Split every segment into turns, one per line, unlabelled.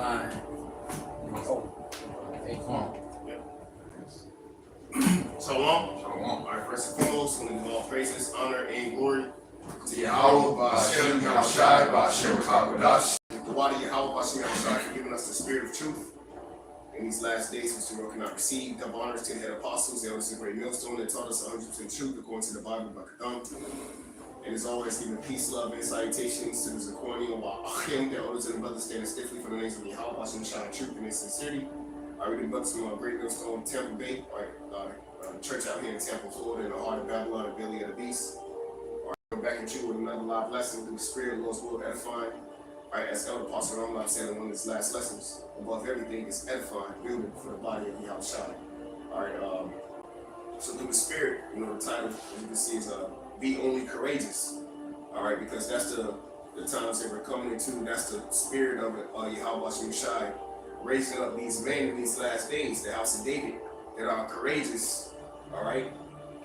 line. Hey, come on.
Shalom.
Shalom.
All right, first and foremost, we give all praises, honor, and glory
To Yahweh, Ba'ashem, Yahushai, Ba'ashem, Kakodash.
the body of Yahweh, Ba'ashem, Yahushai, for giving us the spirit of truth in these last days, which the world cannot receive. Double honors to the head apostles, the elders of the great millstone that taught us 100% truth according to the Bible, Bakadam. And as always, giving peace, love, and salutations to the Zakorni wa Achim, the elders and the brothers standing stiffly for the names of Yahweh, Ba'ashem, Yahushai, truth and in sincerity. I read the brothers from Great Millstone, Tampa Bay, church out here in Tampa, Florida, in the heart of Babylon, the belly of the beast. We're back at you with another live lesson through the Spirit of the Lord's will edifying. All right, as Elder Apostle Ramlah said in one of his last lessons, above everything is edifying, building for the body of Yahushua. All right, so through the Spirit, you know, the title, as you can see, is Be Only Courageous. All right, because that's the times that we're coming into, that's the spirit of Yahweh Shai, raising up these men in these last days, the house of David, that are courageous. All right.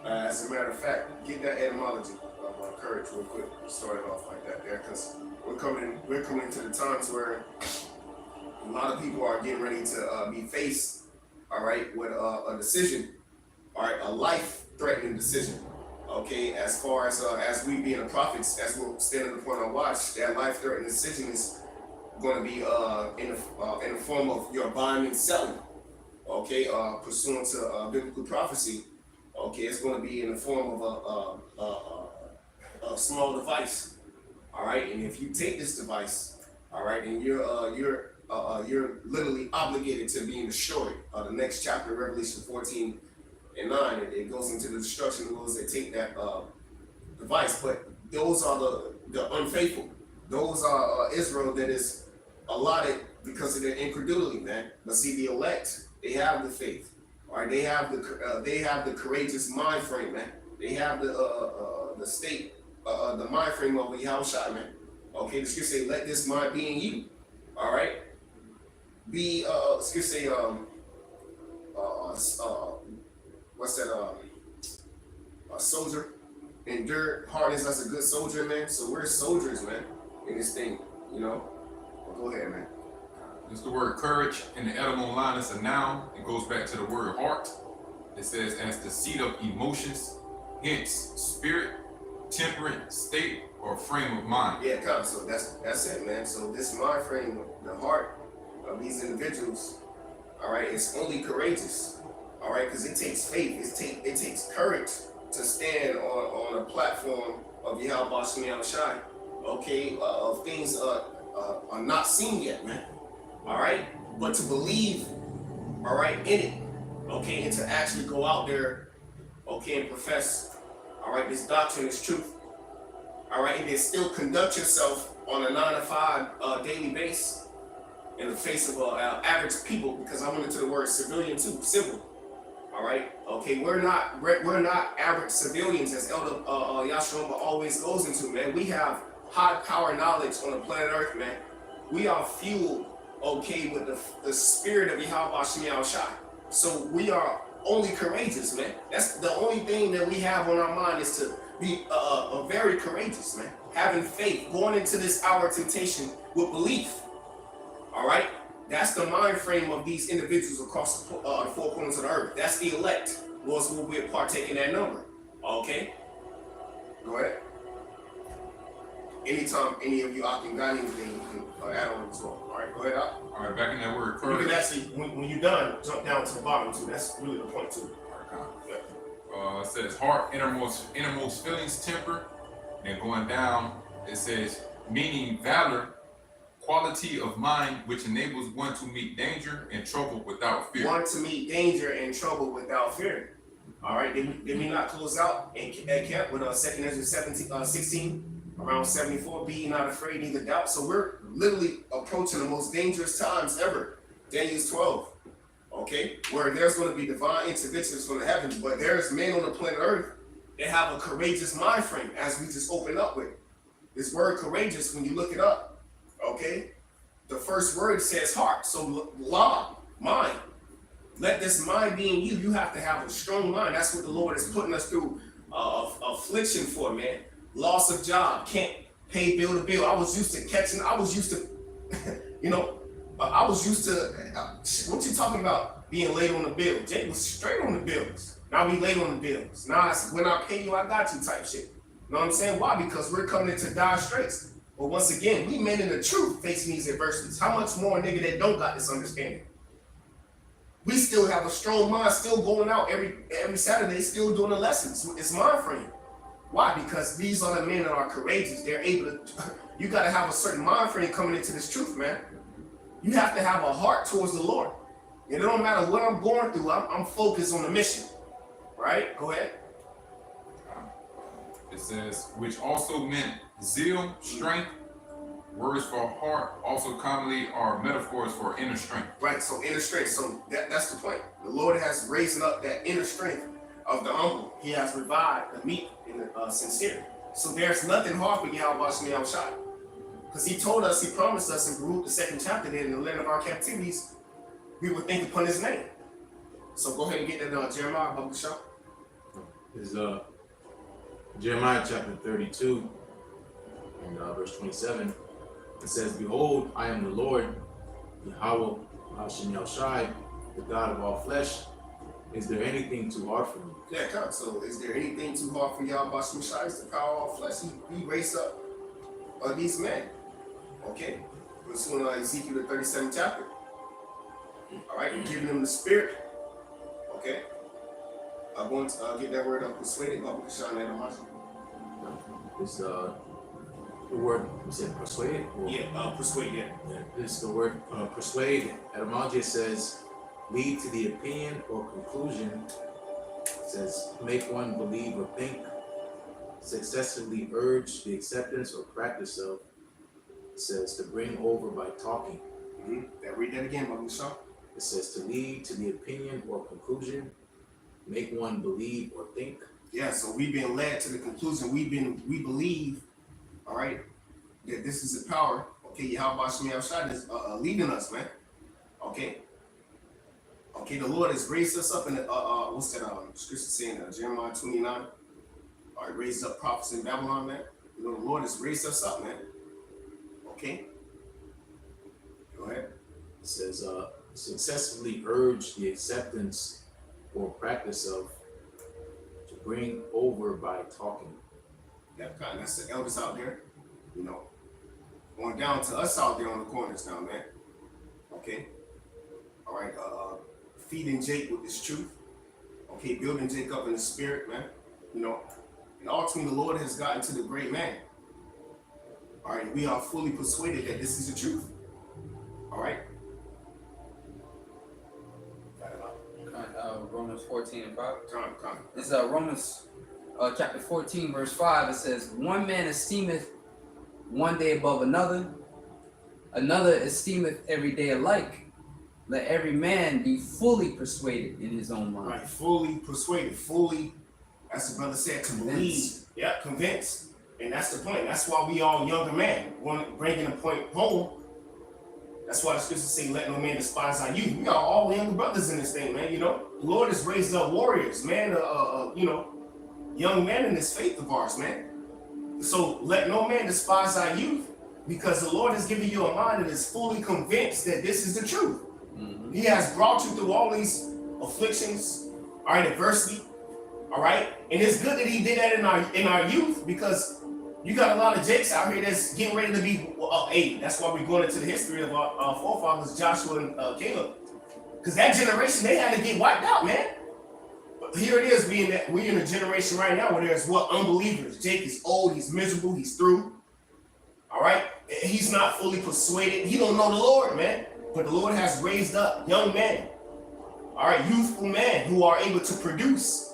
As a matter of fact, get that etymology of courage real quick. Start it off like that there, because we're coming into the times where a lot of people are getting ready to be faced, all right, with a decision, all right, a life-threatening decision. Okay, as far as we being the prophets, as we're standing upon our watch, that life-threatening decision is going to be in the form of your buying and selling. Okay, pursuant to biblical prophecy. Okay, it's going to be in the form of a small device. All right, and if you take this device, all right, and you're literally obligated to being destroyed. The next chapter, Revelation 14 and 9, it goes into the destruction of those that take that device. But those are the unfaithful. Those are Israel that is allotted because of their incredulity, man. But see, the elect, they have the faith. All right, they have the courageous mind frame, man. They have the state, the mind frame of a Yahushua, man. Okay, the scripture say, "Let this mind be in you." All right, be scripture say, what's that? A soldier, endure hardness as a good soldier, man. So we're soldiers, man, in this thing, you know. Well, go ahead, man.
It's the word courage in the etymology line. It's a noun. It goes back to the word heart. It says as the seat of emotions, hence spirit, temperate state, or frame of mind.
Yeah, come. So that's it, man. So this mind frame, the heart of these individuals, all right, it's only courageous, all right, because it takes faith. It takes courage to stand on a platform of Yahweh Shai, okay, of things are not seen yet, man. All right, but to believe, all right, in it, okay, and to actually go out there, okay, and profess, all right, this doctrine is truth, all right, and then still conduct yourself on a 9-to-5 daily basis in the face of average people, because I went into the word civilian too, civil, all right, okay, we're not average civilians, as Elder Yashua always goes into, man. We have high power knowledge on the planet Earth, man. We are fueled, okay, with the spirit of Yahweh Shai. So we are only courageous, man. That's the only thing that we have on our mind, is to be very courageous, man. Having faith, going into this hour of temptation with belief. All right, that's the mind frame of these individuals across the four corners of the earth. That's the elect. Lord's will be partaking that number. Okay, go ahead. Anytime any of you got anything, you can add on as well. All right, go ahead, Al.
All right, back in that word
You
courage.
can actually, when you're done, jump down to the bottom too. That's really the point too.
It says heart, innermost feelings, temper. And going down, it says meaning valor, quality of mind which enables one to meet danger and trouble without fear.
Want to meet danger and trouble without fear. All right, did we not close out at camp with 2 Ezra 16? Around 74, be not afraid, neither doubt. So we're literally approaching the most dangerous times ever. Daniel 12, okay, where there's going to be divine interventions from the heavens, but there's men on the planet Earth that have a courageous mind frame, as we just opened up with. This word courageous, when you look it up, okay, the first word says heart. So law, mind. Let this mind be in you. You have to have a strong mind. That's what the Lord is putting us through affliction for, man. Loss of job, can't pay bill to bill. I was used to, you know, I was used to, what you talking about being late on the bill? Jake was straight on the bills. Now we late on the bills. Now when I pay you, I got you type shit. You know what I'm saying? Why? Because we're coming into dire straits. But once again, we men in the truth facing these adversities. How much more a nigga that don't got this understanding? We still have a strong mind, still going out every Saturday, still doing the lessons. It's mind frame. Why? Because these are the men that are courageous. They're able to, you got to have a certain mind frame coming into this truth, man. You have to have a heart towards the Lord. And it don't matter what I'm going through, I'm focused on the mission. Right? Go ahead.
It says, which also meant zeal, strength. Words for heart also commonly are metaphors for inner strength.
Right, so inner strength. So that's the point. The Lord has raised up that inner strength of the humble. He has revived the meek and the sincere. So there's nothing hard for Yahweh Shemel Shai. Because he told us, he promised us in Baruch, the 2nd chapter, that in the land of our captivities, we would think upon his name. So go ahead and get that Jeremiah, Baruch Shah.
Is Jeremiah chapter 32 and verse 27. It says, behold, I am the Lord, Yahweh Hashem Shai, the God of all flesh. Is there anything too hard for me?
Yeah, come. So is there anything too hard for Yahweh Hashem Shai? It's the power of all flesh. He raised up these men. Okay? We're soon Ezekiel the 37th chapter. All right, giving them the spirit. Okay? I'm going to get that word up, persuaded, Baruch Shah Nehemiah.
It's the word, you said persuaded? Or?
Yeah, persuade, yeah.
It's the word persuade. Etymology says lead to the opinion or conclusion. It says make one believe or think. Successfully urge the acceptance or practice of. It says to bring over by talking.
Read that again, Baruch Shah.
It says to lead to the opinion or conclusion. Make one believe or think.
Yeah, so we've been led to the conclusion. We believe, all right, that this is the power. Okay, Yahweh Shemel Shai is leading us, man. Okay. Okay, the Lord has raised us up in the, what's that scripture saying, Jeremiah 29. All right, raised up prophets in Babylon, man. You know, the Lord has raised us up, man. Okay. Go ahead.
It says successfully urge the acceptance or practice of, to bring over by talking.
That's the elders out there, you know, going down to us out there on the corners now, man. Okay. All right. Feeding Jake with this truth. Okay. Building Jake up in the spirit, man. You know, and ultimately the Lord has gotten to the great man. All right. We are fully persuaded that this is the truth. All right.
Romans 14 and 5.
Come.
This is Romans chapter 14, verse 5. It says, one man esteemeth one day above another, another esteemeth every day alike. Let every man be fully persuaded in his own mind.
Right, fully persuaded, fully, as the brother said, to believe. Yeah, convinced. And that's the point. That's why we all younger men, bringing the point home. That's why the scriptures say, let no man despise our youth. We are all younger brothers in this thing, man, you know. The Lord has raised up warriors, man, you know, young men in this faith of ours, man. So let no man despise our youth, because the Lord has given you a mind that is fully convinced that this is the truth. He has brought you through all these afflictions, all right, adversity, all right? And it's good that he did that in our youth, because you got a lot of Jakes out here that's getting ready to be 8. That's why we're going into the history of our forefathers, Joshua and Caleb. Because that generation, they had to get wiped out, man. But here it is, we're in a generation right now where there's unbelievers. Jake is old, he's miserable, he's through. All right? He's not fully persuaded. He don't know the Lord, man. But the Lord has raised up young men, all right, youthful men who are able to produce,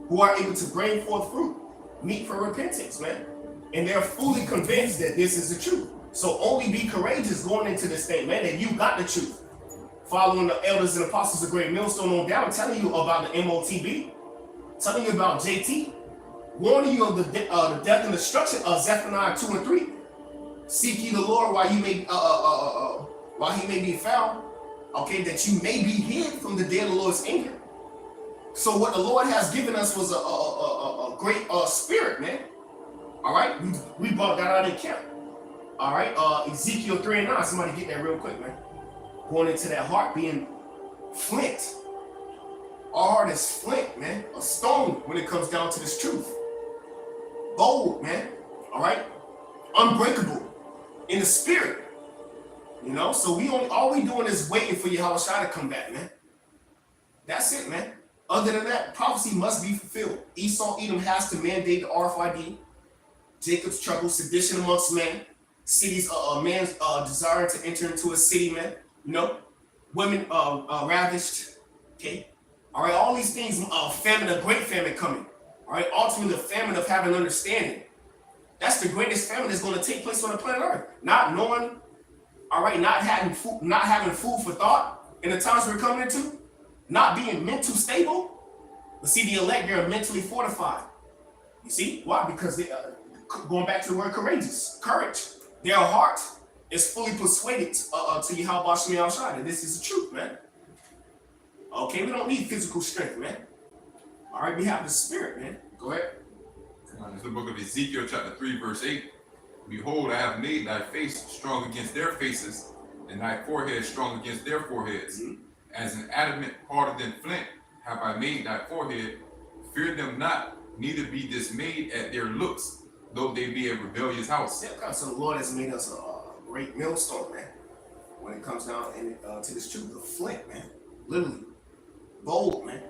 who are able to bring forth fruit, meet for repentance, man. And they're fully convinced that this is the truth. So only be courageous going into this thing, man, that you got the truth. Following the elders and apostles of Great Millstone on down, telling you about the MOTB, telling you about JT, warning you of the death and destruction of Zephaniah 2 and 3. Seek ye the Lord while he may be found, okay, that you may be hid from the day of the Lord's anger. So what the Lord has given us was a great spirit, man. All right, we brought that out of camp. All right, Ezekiel 3 and 9. Somebody get that real quick, man. going into that heart being flint. Our heart is flint, man. A stone when it comes down to this truth. Bold, man. All right? Unbreakable in the spirit. You know? So all we doing is waiting for Yahushua to come back, man. That's it, man. Other than that, prophecy must be fulfilled. Esau, Edom has to mandate the RFID. Jacob's trouble, sedition amongst men. Cities, man's desire to enter into a city, man. You know? Women ravished. Okay? All right, all these things, famine, a great famine coming. All right, ultimately the famine of having understanding. That's the greatest famine that's going to take place on the planet Earth. Not knowing, all right, not having food for thought in the times we're coming into, not being mentally stable. But see, the elect, they're mentally fortified. You see? Why? Because they, going back to the word courageous, courage. Their heart is fully persuaded to Yahweh Shemi that this is the truth, man. Okay, we don't need physical strength, man. All right, we have the spirit, man. Go ahead.
It's the book of Ezekiel, chapter 3, verse 8. Behold, I have made thy face strong against their faces, and thy forehead strong against their foreheads.
Mm-hmm.
As an adamant harder than flint have I made thy forehead. Fear them not, neither be dismayed at their looks, though they be a rebellious house.
Yeah, so the Lord has made us a great millstone, man. When it comes down to this truth, the flint, man. Literally. Bold, man.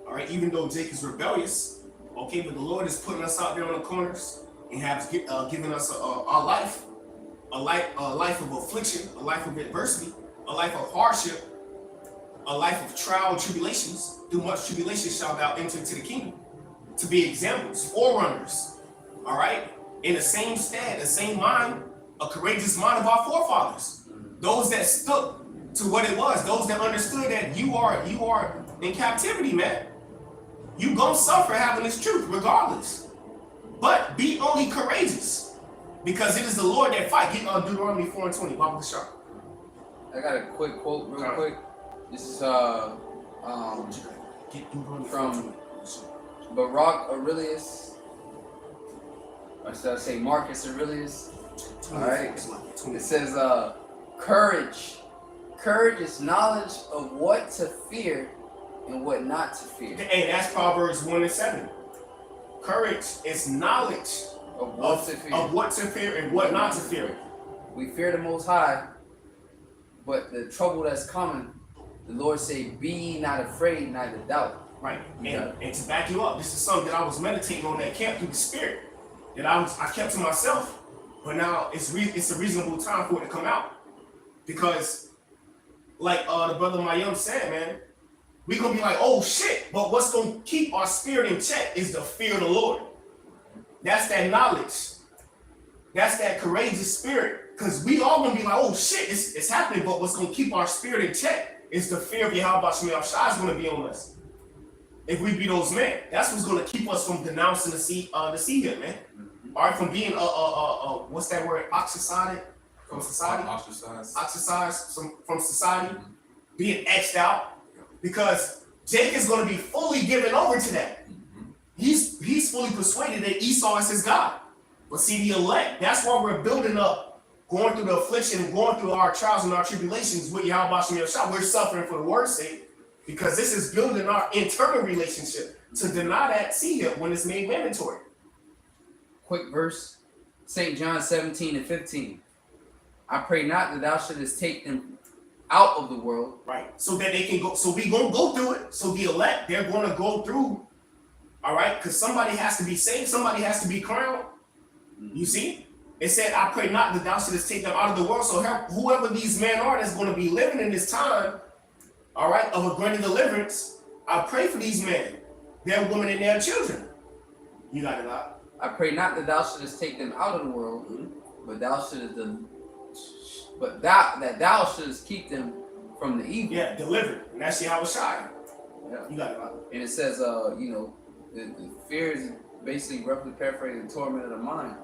All right, even though Jake is rebellious, okay, but the Lord is putting us out there on the corners and has given us a life of affliction, a life of adversity, a life of hardship, a life of trial and tribulations. Through much tribulation shall thou enter into the kingdom. To be examples, forerunners, all right, in the same stead, the same mind, a courageous mind of our forefathers. Those that stuck to what it was, those that understood that you are in captivity, man. You gonna suffer having this truth regardless. But be only courageous, because it is the Lord that fight. Get on Deuteronomy 4:20. Bible Sharp.
I got a quick quote real quick. This is from Baruch Aurelius. Or should I say Marcus Aurelius? All right. It says, courage. Courage is knowledge of what to fear and what not to fear.
Hey, that's Proverbs 1:7. Courage is knowledge
Of what to fear.
Of what to fear and what not to fear.
We fear the Most High, but the trouble that's coming, the Lord say, be ye not afraid, neither doubt.
Right. And to back you up, this is something that I was meditating on that camp through the spirit. That I kept to myself, but now it's a reasonable time for it to come out. Because like the brother Mayum said, man, we're gonna be like, oh shit, but what's gonna keep our spirit in check is the fear of the Lord. That's that knowledge. That's that courageous spirit. Because we all gonna be like, oh shit, it's happening, but what's gonna keep our spirit in check is the fear of Yahweh Shemi Shai is gonna be on us. If we be those men, that's what's gonna keep us from denouncing the seed man. All right, from being what's that word? Ostracized from society. Ostracized from society, being X'd out. Because Jake is going to be fully given over to that. He's fully persuaded that Esau is his God. But see, the elect, that's why we're building up, going through the affliction, going through our trials and our tribulations with Yahweh Shemi Shai. We're suffering for the word's sake, because this is building our internal relationship. To deny that seed when it's made mandatory.
Quick verse, St. John 17:15. I pray not that thou shouldest take them out of the world.
Right. So that they can go. So we gonna go through it. So the elect, they're gonna go through. All right. Because somebody has to be saved. Somebody has to be crowned. You see? It said, I pray not that thou shouldest take them out of the world. So whoever these men are that's going to be living in this time, all right, of a greater deliverance, I pray for these men, their women and their children. You got it out.
I pray not that thou shouldest take them out of the world, but thou shouldest keep them from the evil.
Yeah, delivered. And that's Yahweh Shai.
Yeah.
You got it out.
And it says, the fear is basically roughly paraphrasing the torment of the mind.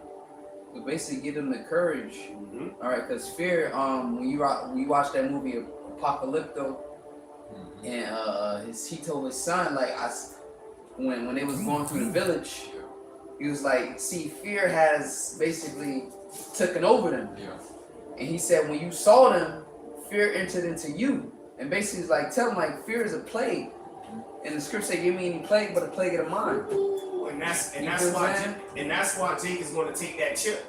To basically give them the courage. All right, because fear, when you watch that movie Apocalypto, and he told his son, like, when they was going through the village, he was like, see, fear has basically taken over them.
Yeah.
And he said, when you saw them, fear entered into you. And basically it's like tell them like fear is a plague. And the scripture say, give me any plague but a plague of the mind.
Ooh, and that's
You know what I'm saying?
why Jake is going to take that chip,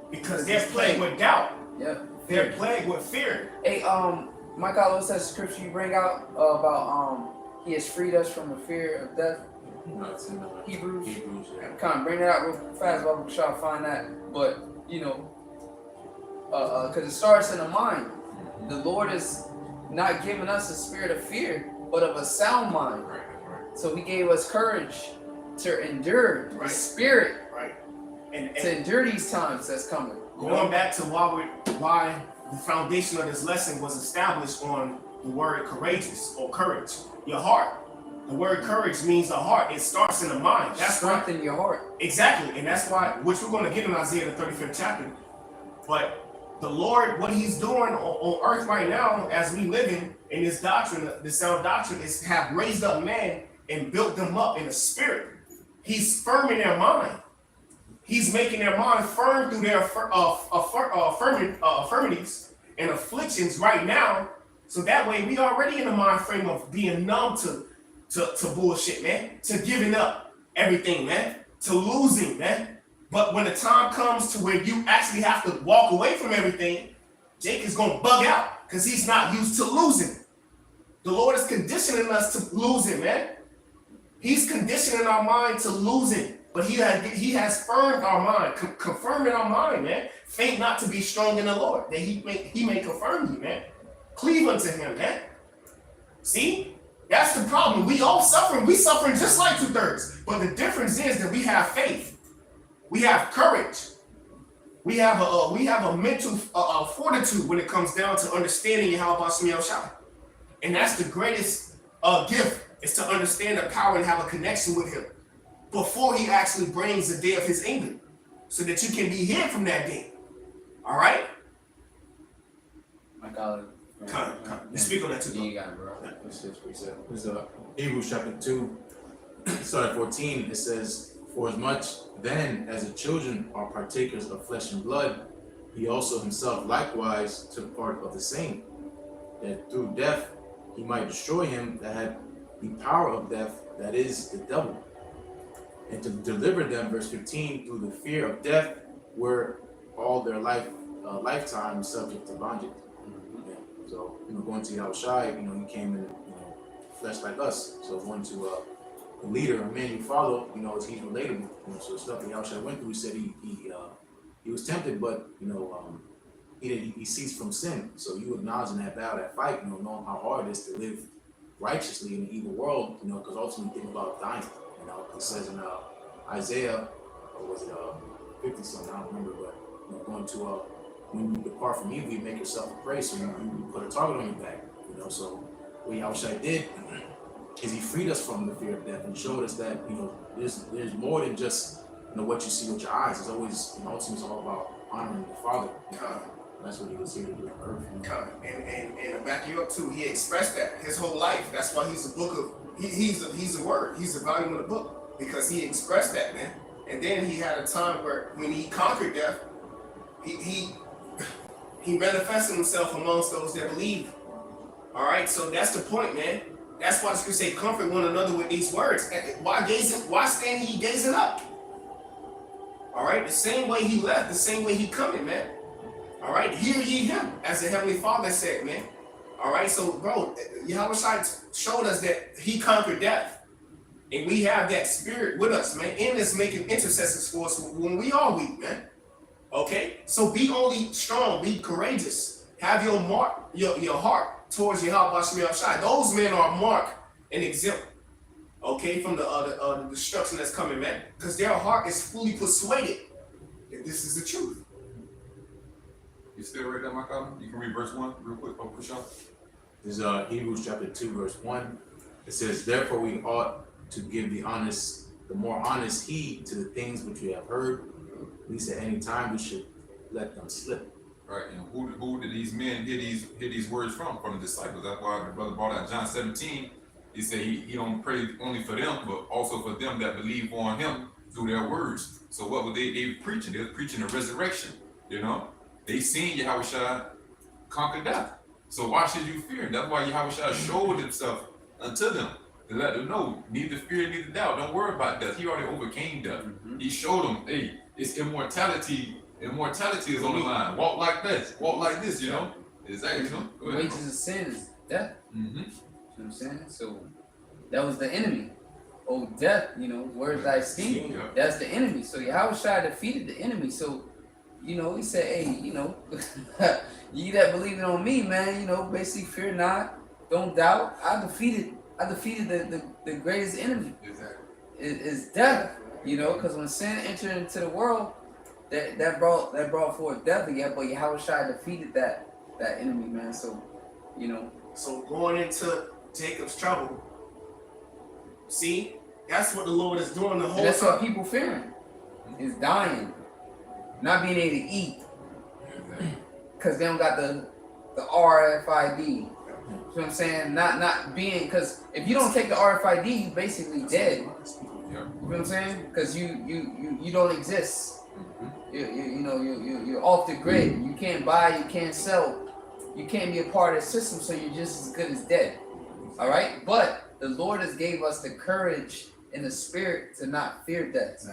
because they're plagued with doubt.
Yeah.
They're plagued with fear.
Hey, Michael, what's that scripture you bring out about he has freed us from the fear of death?
No, it's in
Hebrews.
Hebrews, yeah.
Kind of bring that out real fast, but I'm trying to find that. But you know, because it starts in the mind. The Lord is not giving us a spirit of fear, but of a sound mind.
Right, right.
So He gave us courage to endure the
Right.
spirit
Right. And
to endure these times that's coming.
going back to why the foundation of this lesson was established on the word courageous or courage, your heart. The word courage means the heart. It starts in the mind. That's why,
Strengthen your heart.
exactly, and that's why, which we're going to get in Isaiah the 35th chapter. But the Lord, what He's doing on earth right now, as we live in this doctrine, this sound doctrine, is have raised up man and built them up in the spirit. He's firming their mind. He's making their mind firm through their infirmities and afflictions right now. So that way we already in the mind frame of being numb to bullshit, man, to giving up everything, man, to losing, man. But when the time comes to where you actually have to walk away from everything, Jake is going to bug out because he's not used to losing. The Lord is conditioning us to losing, man. He's conditioning our mind to losing. But he has firmed our mind, confirming our mind, man. Faint not to be strong in the Lord, that he may confirm you, man. Cleave unto Him, man. See? That's the problem. We all suffering. We suffering just like 2/3. But the difference is that we have faith. We have courage. We have a mental fortitude when it comes down to understanding Yahweh Shem Yahushua. And that's the greatest gift, is to understand the power and have a connection with Him before He actually brings the day of His anger, so that you can be hid from that day. All right?
Michael.
You speak on that too,
Yeah, you got it, bro.
This is pretty sad. This is Hebrews chapter 2, start at 14. It says, "For as much then as the children are partakers of flesh and blood, He also Himself likewise took part of the same, that through death He might destroy him that had the power of death, that is, the devil, and to deliver them," verse 15, "through the fear of death, were all their lifetime subject to bondage." Yeah. So, going to Yahushua, He came in, flesh like us. So going to a leader, a man you follow, he's relatable. So the stuff that Yahushua went through, he said he was tempted, but he ceased from sin. So you acknowledging that battle, that fight, knowing how hard it is to live righteously in an evil world, because ultimately think about dying. It says in Isaiah, or was it 50 something, I don't remember, but going to when you depart from evil, you make yourself a prey, so you put a target on your back. So what Yahushua did is He freed us from the fear of death and showed us that there's more than just what you see with your eyes. It's always ultimately it's all about honoring the Father. That's what He was here to do on earth.
And to back you up too, He expressed that His whole life. That's why He's a book of he's a word. He's a volume of the book, because He expressed that, man. And then He had a time where when He conquered death, He manifested Himself amongst those that believe. All right, so that's the point, man. That's why the scripture say, "Comfort one another with these words." Why stand ye gazing up? All right, the same way He left, the same way He coming, man. All right, hear ye Him, as the Heavenly Father said, man. All right, so bro, Yahweh showed us that He conquered death, and we have that spirit with us, man, in this making intercessors for us when we are weak, man. Okay, so be only strong, be courageous, have your heart towards Yahweh Shem Yahushua. Those men are marked and exempt, okay, from the destruction that's coming, man, because their heart is fully persuaded that this is the truth.
You still right there, Michael? You can read verse 1 real quick, Prashant.
This is Hebrews chapter 2, verse 1. It says, "Therefore we ought to give the more honest heed to the things which we have heard, least at any time we should let them slip."
Right, and who did these men hear these words from? From the disciples. That's why the brother brought out John 17. He said he don't pray only for them, but also for them that believe on Him through their words. So what were they preaching? They were preaching the resurrection. They seen Yahushua conquer death. So why should you fear? That's why Yahweh showed himself unto them to let them know, neither fear, neither doubt. Don't worry about death. He already overcame death. He showed them, hey, it's immortality. Immortality is on the line. Walk like this. Walk like this, you know? Exactly. You know?
The wages of sin is death.
Mm-hmm.
You know what I'm saying? So that was the enemy. Oh, death, you know, where's thy sting?
Yeah.
That's the enemy. So Yahweh defeated the enemy. So, you know, he said, hey, you know, you that believing on me, man, you know, basically fear not, don't doubt. I defeated the greatest enemy.
Exactly.
Is death, you know, because when sin entered into the world, that brought forth death again, but Yahweh defeated that enemy, man. So, you know.
So going into Jacob's trouble, see, that's what the Lord is doing the whole
And that's
time.
what people fearing, is dying, not being able to eat, because they don't got the RFID. You know what I'm saying? Not being, because if you don't take the RFID, you basically dead.
Yeah.
You know what I'm saying? Because you don't exist. You're off the grid. You can't buy, you can't sell, you can't be a part of the system, so you're just as good as dead. All right, but the Lord has gave us the courage and the spirit to not fear death,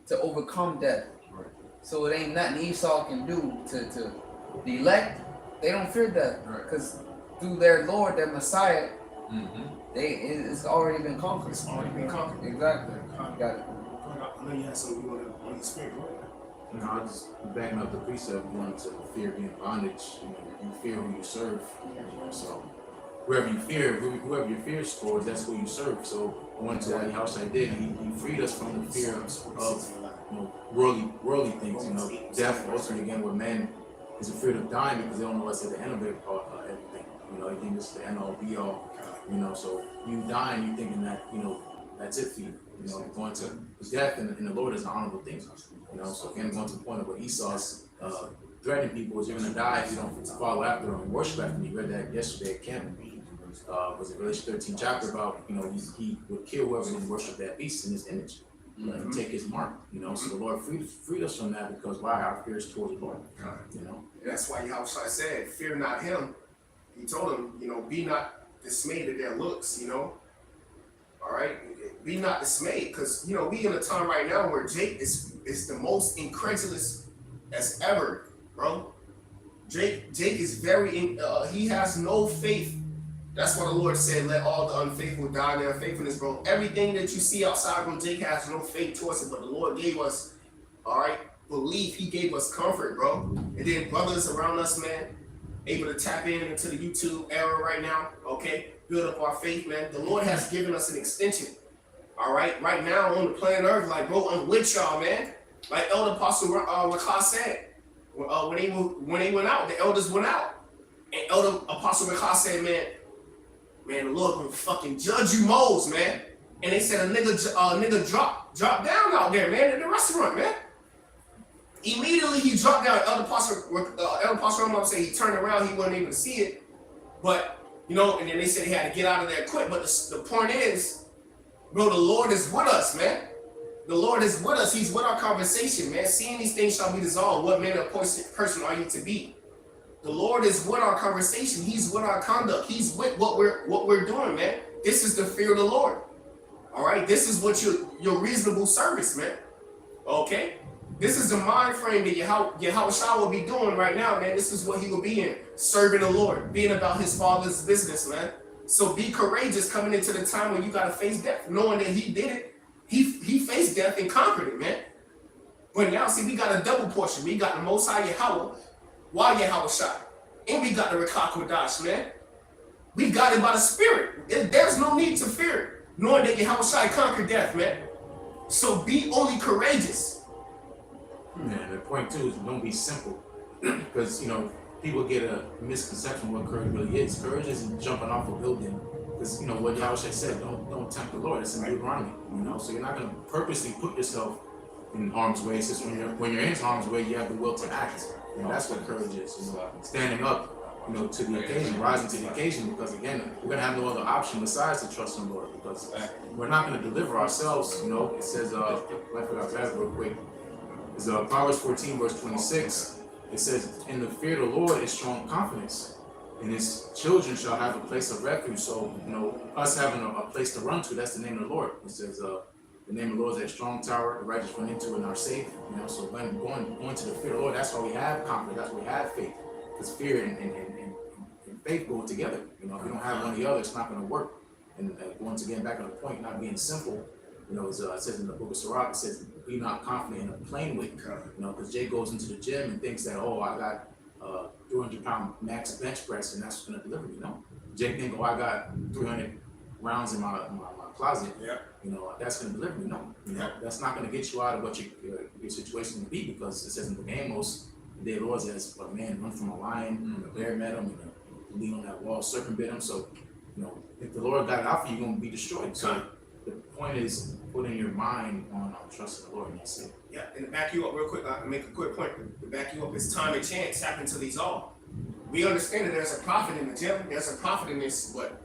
to overcome death.
Right.
So it ain't nothing Esau can do to the elect. They don't fear death because through their Lord, their Messiah, it's already been conquered.
It's already been conquered.
Exactly. You got it.
I know you had something you want to on your spirit.
You know, I just backing up the precept, going to fear being bondage. You know, you fear who you serve. You know, so whoever you fear, whoever your fear is towards, that's who you serve. So I went to what Yahweh did. He freed us from the fear of worldly things. You know, death. Ultimately, again, where man is afraid of dying because they don't know what's at the end of everything. You know, they think it's the end all be all. You know, so you dying, you thinking that that's it for you. You know, going to because death in the Lord is an honorable thing. You know, so again, going to the point of what Esau's threatening people is you're gonna die if you don't follow after him and worship after me. We read that yesterday at camp. Was it Revelation 13 chapter about he would kill whoever didn't worship that beast in his image, and take his mark. You know, so the Lord freed us from that because why our fear is towards the Lord. You know,
That's why Yahweh said, "Fear not him." He told him, be not dismayed at their looks. All right, be not dismayed, because we in a time right now where Jake is the most incredulous as ever, bro. Jake is very he has no faith. That's what the Lord said, let all the unfaithful die in their unfaithfulness, bro. Everything that you see outside, bro, Jake has no faith towards it, but the Lord gave us, all right, belief. He gave us comfort, bro. And then brothers around us, man, able to tap into the YouTube era right now, okay? Build up our faith, man. The Lord has given us an extension, all right? Right now on the planet Earth, like, bro, I'm with y'all, man. Like Elder Apostle Rakhah said, when they went out, the elders went out. And Elder Apostle Rakhah said, man, the Lord will fucking judge you moles, man. And they said a nigga dropped down out there, man, in the restaurant, man. Immediately he dropped down. Elder Pastor Roman said he turned around, he wasn't able to see it. But, and then they said he had to get out of there quick. But the point is, bro, the Lord is with us, man. The Lord is with us. He's with our conversation, man. Seeing these things shall be dissolved. What manner of person are you to be? The Lord is with our conversation. He's with our conduct. He's with what we're doing, man. This is the fear of the Lord. All right? This is what your reasonable service, man. Okay? This is the mind frame that Yahweh will be doing right now, man. This is what he will be in. Serving the Lord. Being about his Father's business, man. So be courageous coming into the time when you got to face death. Knowing that he did it. He faced death and conquered it, man. But now, see, we got a double portion. We got the Most High Yahweh. Why Yahweh shot? And we got the Ruach HaKodesh, man. We got it by the Spirit. There's no need to fear it. Knowing that Yahweh conquered death, man. So be only courageous.
Yeah, the point too is don't be simple, because people get a misconception of what courage really is. Courage isn't jumping off a building, because what Yahweh said, don't tempt the Lord. It's in Deuteronomy, so you're not going to purposely put yourself in harm's way. It's just when you're in harm's way, you have the will to act. That's what courage is. Standing up, to the occasion, rising to the occasion, because again, we're gonna have no other option besides to trust in the Lord, because we're not gonna deliver ourselves. It says, I forgot that real quick. It's Proverbs 14 verse 26. It says, "In the fear of the Lord is strong confidence, and his children shall have a place of refuge. So, us having a place to run to, that's the name of the Lord. It says, the name of the Lord is a strong tower, the righteous run into and are safe. So when going to the fear of the Lord, that's why we have confidence, that's why we have faith. Because fear and faith go together. If you don't have one or the other, it's not going to work. And once again, back on the point, not being simple, it says in the book of Sirach, it says, be not confident in a plain weight. Because Jay goes into the gym and thinks that, I got 300-pound max bench press and that's going to deliver me. No. Jay think, I got 300 rounds in my closet.
Yeah.
That's going to deliver me. No. That's not going to get you out of what your situation will be, because it says in the book of Amos, the day of the Lord says, a man run from a lion, a bear met him, and lean on that wall, serpent bit him. So, if the Lord got it out for you, you're going to be destroyed. So the point is putting your mind on trusting the Lord, and that's it.
Yeah, and to back you up real quick, I can make a quick point. To back you up, it's time and chance happen to these all. We understand that there's a prophet in the gym, there's a prophet in this, but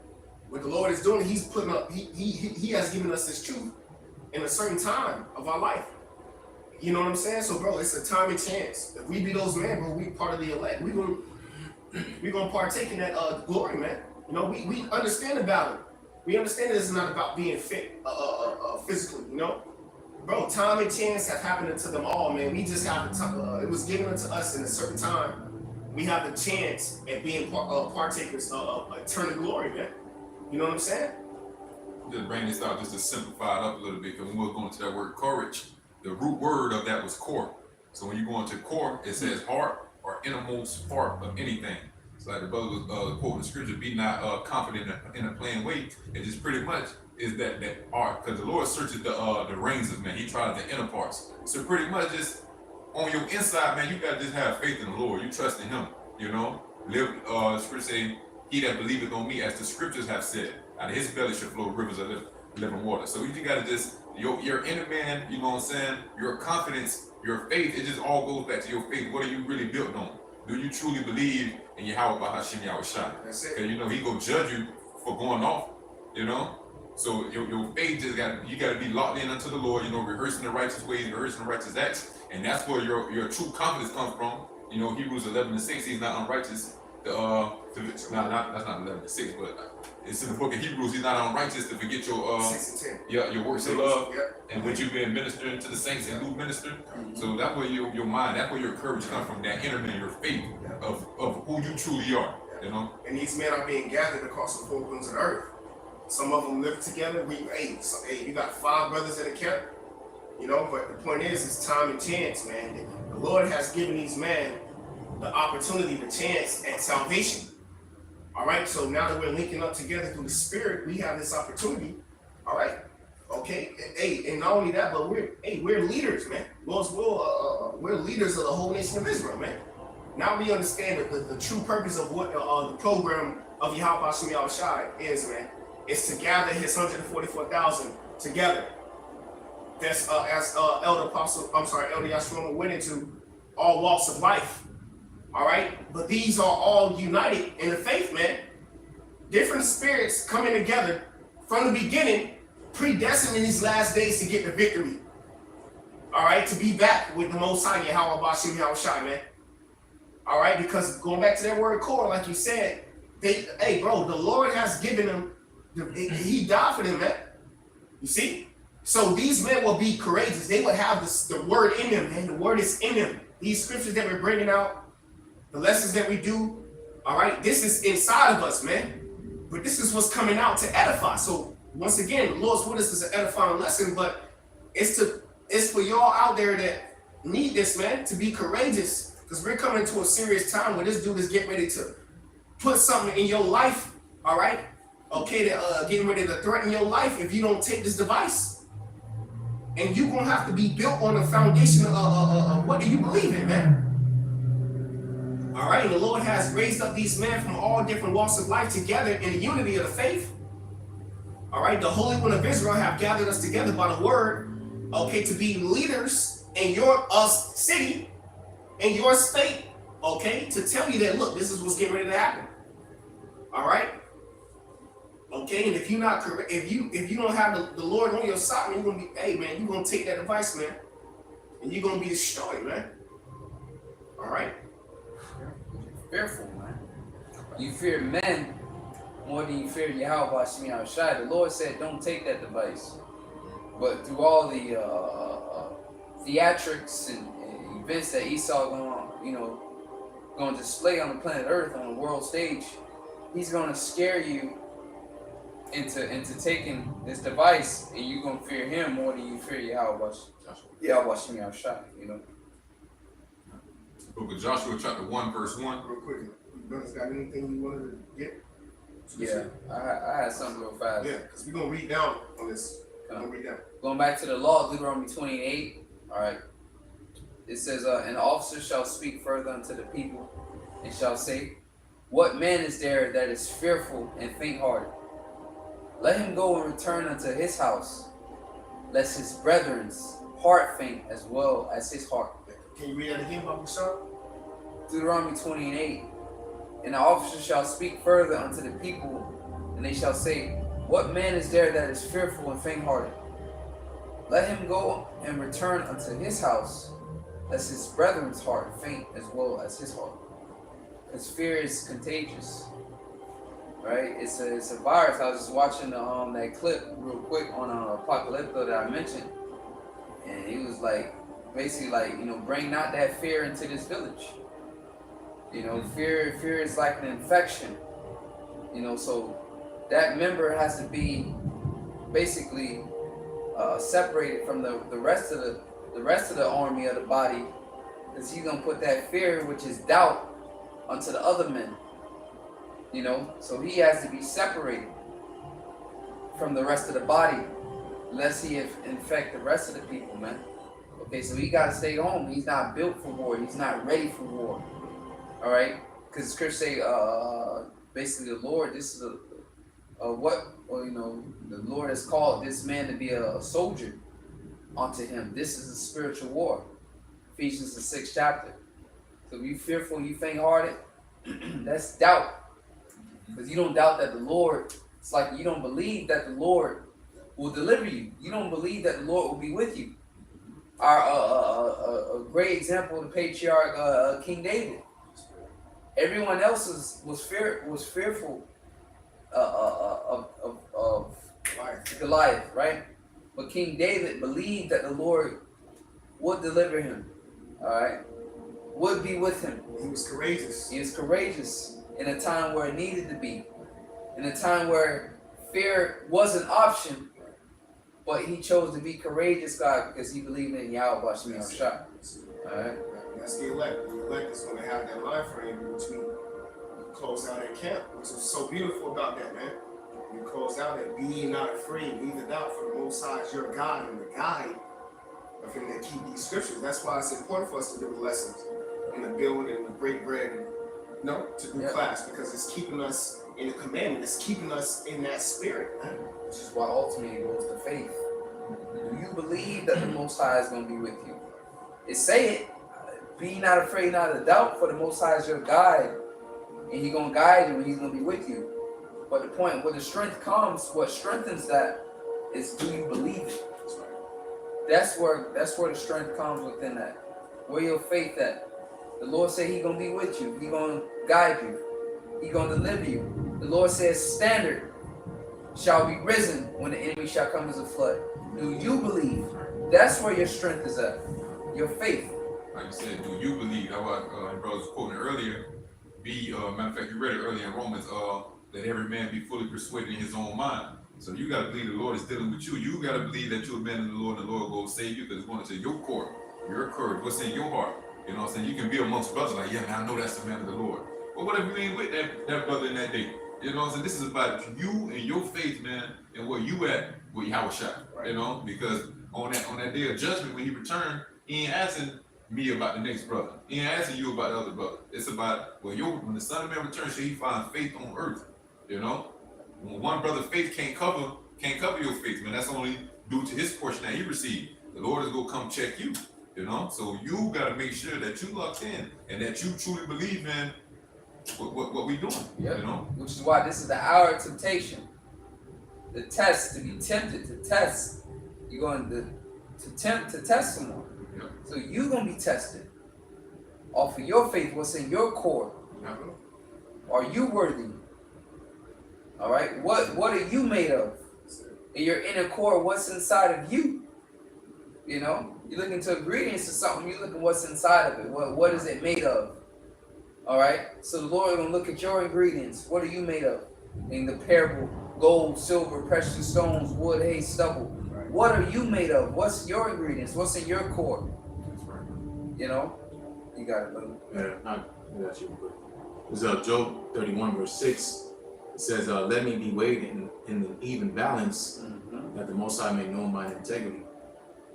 what the Lord is doing, he's putting up, he has given us this truth in a certain time of our life. You know what I'm saying? So, bro, it's a time and chance. If we be those men, bro, we part of the elect. We're gonna partake in that glory, man. We understand about it. We understand that it's not about being fit physically, Bro, time and chance have happened to them all, man. We just have to, it was given to us in a certain time. We have the chance at being partakers of eternal glory, man. You know what I'm saying?
Just bring this out just to simplify it up a little bit, because when we were going to that word courage, the root word of that was core. So when you go into core, it says heart or innermost part of anything. So like the brother was quoting the scripture, be not confident in a plain way. It just pretty much is that art, because the Lord searches the reins of man. He tries the inner parts. So pretty much just on your inside, man, you gotta just have faith in the Lord. You trust in Him. Live. Scripture say, "He that believeth on me, as the scriptures have said, out of his belly shall flow rivers of living water." So you gotta just your inner man. You know what I'm saying? Your confidence, your faith. It just all goes back to your faith. What are you really built on? Do you truly believe in Yahweh Bahashim Yahushua?
That's it.
Because he gonna judge you for going off. So your faith just you gotta be locked in unto the Lord. Rehearsing the righteous ways, rehearsing the righteous acts, and that's where your true confidence comes from. Hebrews 11:6. He's not unrighteous. That's not 11:6, but it's in the book of Hebrews. He's not unrighteous to forget your
6 and 10.
your works of love,
Yep.
and what you've been ministering to the saints and who minister. So that's where your mind, that's where your courage comes from. That inner man, your faith of who you truly are.
And these men are being gathered across the four corners of the earth. Some of them live together. You got 5 brothers in the camp. But the point is, it's time and chance, man. The Lord has given these men the opportunity, the chance at salvation. All right, so now that we're linking up together through the Spirit, we have this opportunity. All right, okay. And not only that, but we're leaders, man. Lord's will, we're leaders of the whole nation of Israel, man. Now we understand the true purpose of what the program of Yahweh Hashem Yahushai is, man. It's to gather his 144,000 together. That's as Elder Yashua went into, all walks of life. All right, but these are all united in the faith, man. Different spirits coming together from the beginning, predestined in these last days to get the victory. All right, to be back with the Most High Yahweh Bashim Yahushai, man. All right, because going back to that word core, like you said, the Lord has given them. He died for them, man. You see? So these men will be courageous. They will have the word in them, man. The word is in them. These scriptures that we're bringing out, the lessons that we do, all right, this is inside of us, man. But this is what's coming out to edify. So once again, the Lord's with us is an edifying lesson, but it's for y'all out there that need this, man, to be courageous. Because we're coming to a serious time where this dude is getting ready to put something in your life, all right? Okay, getting ready to threaten your life if you don't take this device. And you're going to have to be built on the foundation of what do you believe in, man? All right, and the Lord has raised up these men from all different walks of life together in the unity of the faith. All right, the Holy One of Israel have gathered us together by the word, okay, to be leaders in your city, in your state, okay, to tell you that, look, this is what's getting ready to happen. All right? Okay, and if you're not correct, if you don't have the Lord on your side, man, you're gonna be, hey man, you're gonna take that advice, man, and you're gonna be destroyed, man. All right.
Fearful, man. You fear men more than you fear Yahweh Shemi Shai. The Lord said, don't take that device. But through all the theatrics and events that Esau going to display on the planet Earth on the world stage, he's going to scare you into taking this device, and you're going to fear him more than you fear Yahweh Shemi Shai.
Book of Joshua, chapter 1, verse 1.
Real quick, you brothers got anything you wanted to get?
Yeah, I had something real fast.
Yeah, because we're going to read down on this. We're going to read down.
Going back to the law, Deuteronomy 28. All right. It says, an officer shall speak further unto the people and shall say, what man is there that is fearful and faint-hearted? Let him go and return unto his house, lest his brethren's heart faint as well as his heart.
Can you read that again, Baba Sharp?
Deuteronomy 28. And the officer shall speak further unto the people, and they shall say, what man is there that is fearful and faint-hearted? Let him go and return unto his house, lest his brethren's heart faint as well as his heart. Because fear is contagious, right? It's a virus. I was just watching that clip real quick on Apocalypto that I mentioned, and he was like, basically like, bring not that fear into this village. Fear is like an infection. So that member has to be basically separated from the rest of the army of the body, because he's gonna put that fear, which is doubt, onto the other men. So he has to be separated from the rest of the body, lest he infect the rest of the people, man. Okay, so he gotta stay home. He's not built for war. He's not ready for war. All right, because Scripture say, basically, the Lord. This is the Lord has called this man to be a soldier unto him. This is a spiritual war. Ephesians the 6th chapter. So if you fearful, you faint-hearted, that's doubt. Because you don't doubt that the Lord, it's like you don't believe that the Lord will deliver you. You don't believe that the Lord will be with you. A great example of the patriarch King David. Everyone else was fearful of Goliath, right? But King David believed that the Lord would deliver him, all right? Would be with him.
He was courageous.
He was courageous in a time where it needed to be, in a time where fear was an option, but he chose to be courageous, God, because he believed in Yahweh Shemi Shai. All right.
That's the elect. The elect is going to have that mind frame which we close out at camp, which is so beautiful about that, man. You close out at be not afraid, neither doubt, for the Most High is your God and the guide of him that keep these scriptures. That's why it's important for us to do the lessons and to build and to break bread and to do class, because it's keeping us in the commandment. It's keeping us in that spirit, man.
Which is why ultimately it goes to faith. Do you believe that the Most High is going to be with you? It say it. Be not afraid, not a doubt, for the Most High is your guide, and He's gonna guide you, and He's gonna be with you. But the point where the strength comes, what strengthens that is, do you believe it? That's where the strength comes within that. Where your faith at? The Lord said He's gonna be with you. He's gonna guide you. He's gonna deliver you. The Lord says, standard shall be risen when the enemy shall come as a flood. Do you believe? That's where your strength is at. Your faith.
Like you said, do you believe? How about brothers quoting earlier? Matter of fact, you read it earlier in Romans. Let every man be fully persuaded in his own mind. So you got to believe the Lord is dealing with you. You got to believe that you're a man of the Lord, and the Lord will save you, because it's going to your court, your courage, what's in your heart. You know what I'm saying? You can be amongst brothers like, yeah, man, I know that's the man of the Lord. But what if you ain't with that brother in that day? You know what I'm saying? This is about you and your faith, man, and where you at with Yahweh Shai. You know, because on that day of judgment, when He returned, He ain't asking me about the next brother. He ain't asking you about the other brother. It's about when the Son of Man returns, shall He find faith on earth. You know, when one brother's faith can't cover your faith, man. That's only due to his portion that he received. The Lord is gonna come check you. You know, so you gotta make sure that you locked in and that you truly believe in what we doing.
Yep.
You know,
which is why this is the hour of temptation. The test, to be tempted, to test. You're going to tempt to test someone.
Yep.
So you're gonna be tested off of your faith, what's in your core.
Yep.
Are you worthy? All right. What are you made of? In your inner core, what's inside of you? You know, you look into ingredients of something, you look at what's inside of it. What is it made of? All right. So the Lord is gonna look at your ingredients. What are you made of? In the parable, gold, silver, precious stones, wood, hay, stubble. What are you made of? What's your ingredients? What's in your core?
That's right.
You know, you got it, brother.
Yeah, I got you. It's Job 31 verse 6. It says, "Let me be weighed in an even balance, that the Most High may know mine integrity."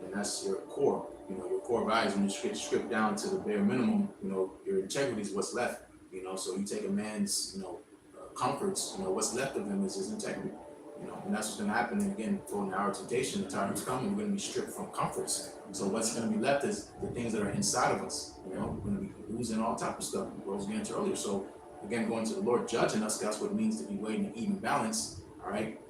And that's your core. You know, your core values. When you get stripped down to the bare minimum, you know, your integrity is what's left. You know, so you take a man's, comforts. You know, what's left of him is his integrity. You know, and that's what's going to happen. And again, for the hour of temptation, the time is coming. We're going to be stripped from comforts. So what's going to be left is the things that are inside of us. You know, we're going to be losing all type of stuff. We was getting into earlier. So again, going to the Lord judging us, that's what it means to be weighed in even balance. All right.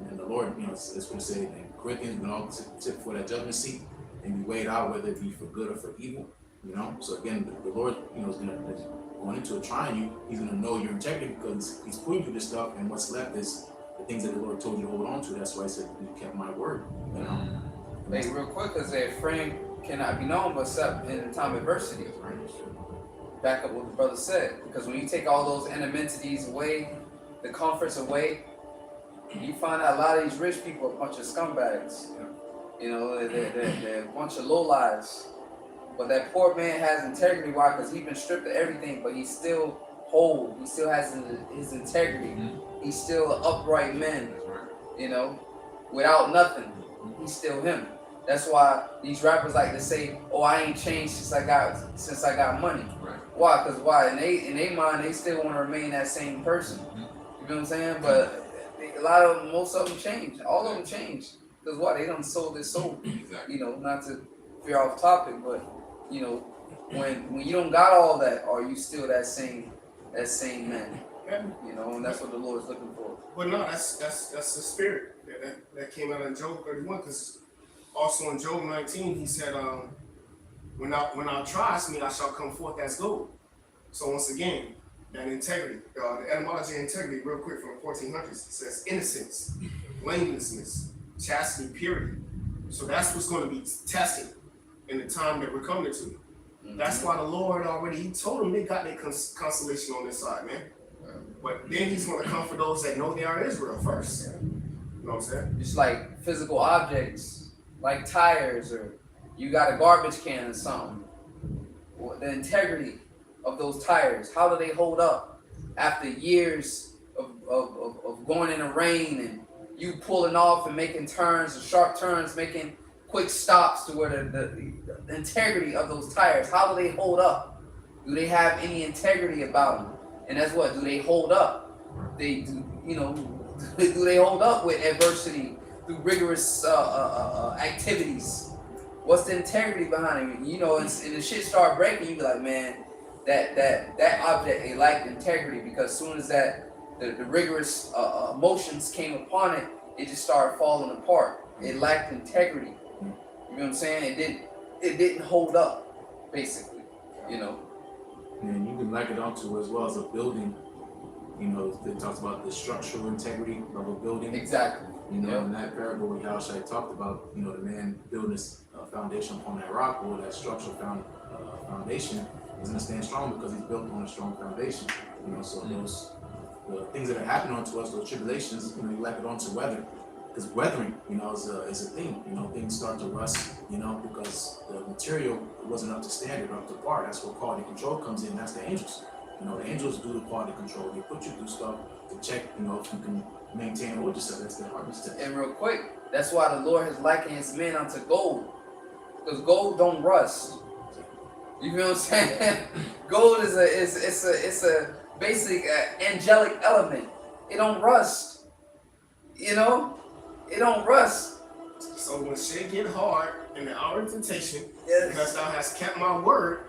And the Lord, you know, it's going to say in Corinthians, we're all sit before that judgment seat and be weighed out, whether it be for good or for evil. You know, so again, the Lord, you know, is going into a trying you. He's going to know your integrity because he's putting you this stuff, and what's left is the things that the Lord told you to hold on to. That's why I said you kept my word. You know,
Hey, real quick, because a friend cannot be known but except in the time of adversity. Back up what the brother said, because when you take all those amenities away, the comforts away, you find out a lot of these rich people are a bunch of scumbags. You know, they're a bunch of lowlives. But that poor man has integrity. Why? Because he's been stripped of everything, but he's still whole. He still has his integrity. He's still an upright man. You know, without nothing, he's still him. That's why these rappers like to say, "Oh, I ain't changed since I got money."
Right.
Why? Because why? In their mind, they still want to remain that same person. You know what I'm saying? But a lot of them, most of them changed. All of them changed. Because why? They done sold their soul.
Exactly.
You know, not to veer off topic, but you know, when you don't got all that, are you still that same man? You know, and that's what the Lord's looking for.
Well, no, that's the spirit that came out of Job 31. Because also in Job 19, he said, "When thou tryest me, I shall come forth as gold." So once again, that integrity, the etymology of integrity, real quick from the 1400s, it says innocence, blamelessness, chastity, purity. So that's what's going to be tested in the time that we're coming to. That's why the Lord already, he told them they got their consolation on this side, man. But then he's going to come for those that know they are Israel first. You know what I'm saying?
Just like physical objects, like tires, or you got a garbage can or something. The integrity of those tires, how do they hold up after years of going in the rain and you pulling off and making turns, sharp turns, making quick stops to where the integrity of those tires, how do they hold up? Do they have any integrity about them? And that's what, do they hold up? They do, you know, do they hold up with adversity through rigorous activities? What's the integrity behind it? You know, and the shit start breaking, you be like, man, that object, it lacked integrity, because as soon as the rigorous emotions came upon it, it just started falling apart. It lacked integrity. You know what I'm saying? It didn't hold up, basically. You know.
And you can like it onto as well as a building. You know, it talks about the structural integrity of a building.
Exactly.
You know, in that parable where Yahushua talked about, you know, the man building his foundation upon that rock, or that structural foundation is going to stand strong because he's built on a strong foundation. You know, so those the things that are happening unto us, those tribulations, you know, you like it onto weather. Because weathering, you know, is a thing. You know, things start to rust, you know, because the material wasn't up to standard, up to par. That's where quality control comes in. That's the angels. You know, the angels do the quality control. They put you through stuff to check, you know, if you can maintain and hold yourself. That's the hardest test.
And real quick, that's why the Lord has likened his men unto gold. Because gold don't rust. You feel what I'm saying? Gold is a basic angelic element. It don't rust. You know? It don't rust.
So when shit get hard in the hour of temptation,
Yes.
because thou hast kept my word,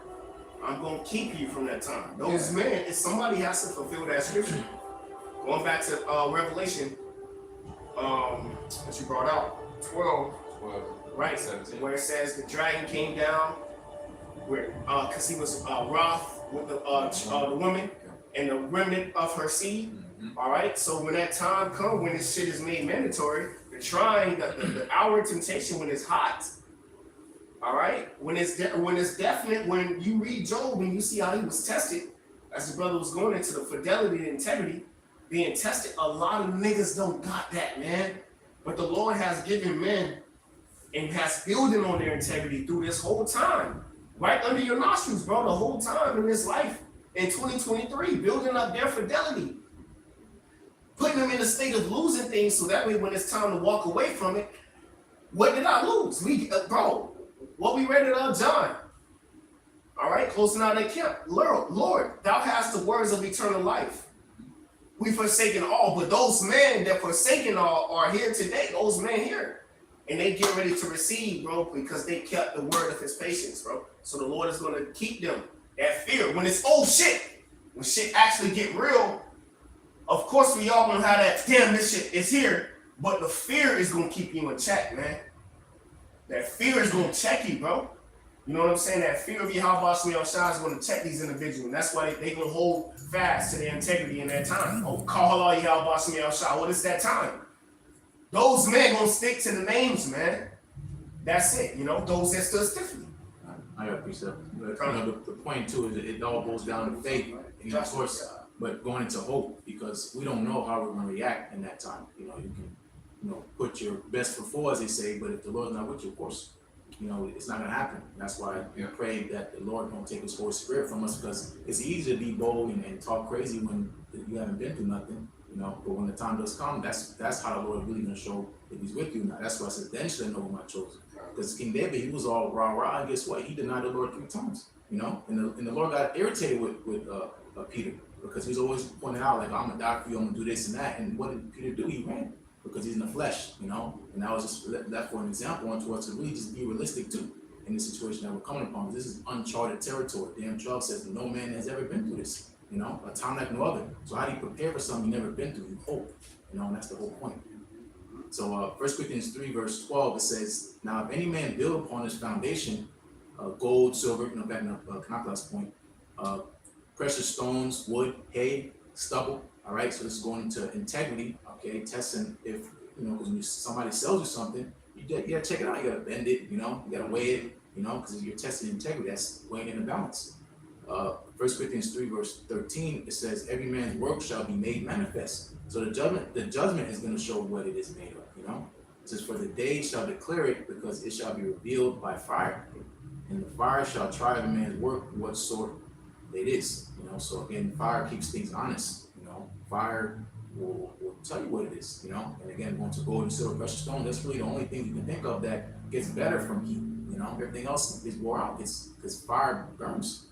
I'm going to keep you from that time. Those men, if somebody has to fulfill that scripture. Going back to Revelation, that you brought out, 12, right?
17.
Where it says the dragon came down, where because he was wroth with the woman, and the remnant of her seed.
Mhm.
All right. So when that time comes, when this shit is made mandatory, the trying, the hour of temptation, when it's hot. All right. When it's definite, when you read Job and you see how he was tested, as the brother was going into the fidelity and integrity being tested, a lot of niggas don't got that, man. But the Lord has given men and has building on their integrity through this whole time, right under your nostrils, bro, the whole time in this life in 2023, building up their fidelity, putting them in a state of losing things so that way when it's time to walk away from it, what did I lose? Bro, what we read in John, all right, closing out that camp, Lord, thou hast the words of eternal life. We forsaken all, but those men that forsaken all are here today, those men here. And they get ready to receive, bro, because they kept the word of his patience, bro. So the Lord is going to keep them. That fear, when it's, oh shit, when shit actually get real, of course we all gonna have that, damn, this shit is here, but the fear is gonna keep you in check, man. That fear is gonna check you, bro. You know what I'm saying? That fear of Yahweh Shai is gonna check these individuals. And that's why they gonna hold fast to their integrity in that time. Oh, call Allah Yahweh Shai. What is that time? Those men gonna stick to the names, man. That's it, you know, those that stood stiffly.
I got a precept. But, the point too is that it all boils down to faith, and of course, but going into hope, because we don't know how we're going to react in that time. You know, you can, put your best foot forward, as they say, but if the Lord's not with you, of course, it's not going to happen. That's why we pray that the Lord don't take His Holy Spirit from us, because it's easy to be bold and talk crazy when you haven't been through nothing. But when the time does come, that's how the Lord is really going to show if He's with you. Now, that's why I said, then should I know whom I chose. Because King David, he was all rah-rah, and guess what? He denied the Lord 3 times, and the Lord got irritated with Peter, because he's always pointing out, like, I'm going to die for you, I'm going to do this and that. And what did Peter do? He ran, because he's in the flesh, and that was just left for an example and to us to really just be realistic, too, in the situation that we're coming upon. This is uncharted territory. Damn 12 says no man has ever been through this, a time like no other. So how do you prepare for something you've never been through? You hope, and that's the whole point. So 1 Corinthians 3 verse 12, it says, now if any man build upon his foundation, gold, silver, back in Kanaka's point, precious stones, wood, hay, stubble, all right? So this is going into integrity, okay? Testing if, because when somebody sells you something, you gotta check it out. You gotta bend it, you gotta weigh it, because you're testing integrity, that's weighing in the balance. 1 Corinthians 3 verse 13, it says, every man's work shall be made manifest. So the judgment is going to show what it is made of, It says, for the day shall declare it, because it shall be revealed by fire. And the fire shall try every man's work, what sort it is, So again, fire keeps things honest, Fire will tell you what it is, And again, going to gold and silver, precious stone, that's really the only thing you can think of that gets better from heat, Everything else is wore out, because fire burns.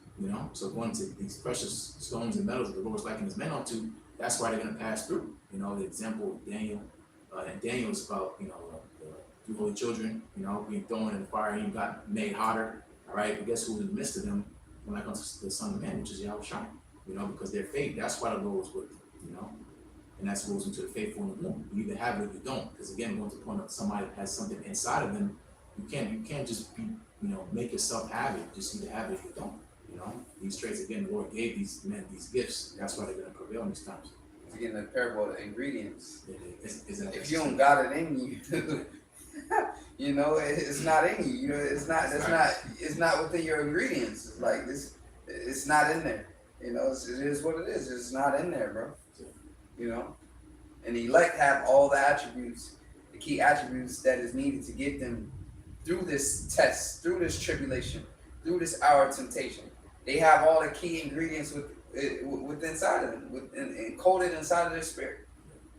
So going to these precious stones and metals that the Lord's liking His men unto, that's why they're going to pass through. The example of Daniel, and Daniel is about, the 2 holy children, being thrown in the fire, and got made hotter, all right? But guess who was in the midst of them when I come to the Son of Man, which is Yahweh Shai, because their faith, that's why the Lord was with them, And that's what goes into the faithful in the womb. You either have it or you don't, because again, going to the point of somebody has something inside of them, you can't just be, make yourself have it, just either have it or you don't. These traits, again, the Lord gave these men these gifts. That's why they're going to prevail in these times.
Again, the parable of the ingredients.
If
you don't got it in you, it's not in you. It's not within your ingredients. It's like this. It's not in there. It is what it is. It's not in there, bro. And the elect have all the attributes, the key attributes that is needed to get them through this test, through this tribulation, through this hour of temptation. They have all the key ingredients with inside of them, and coded inside of their spirit.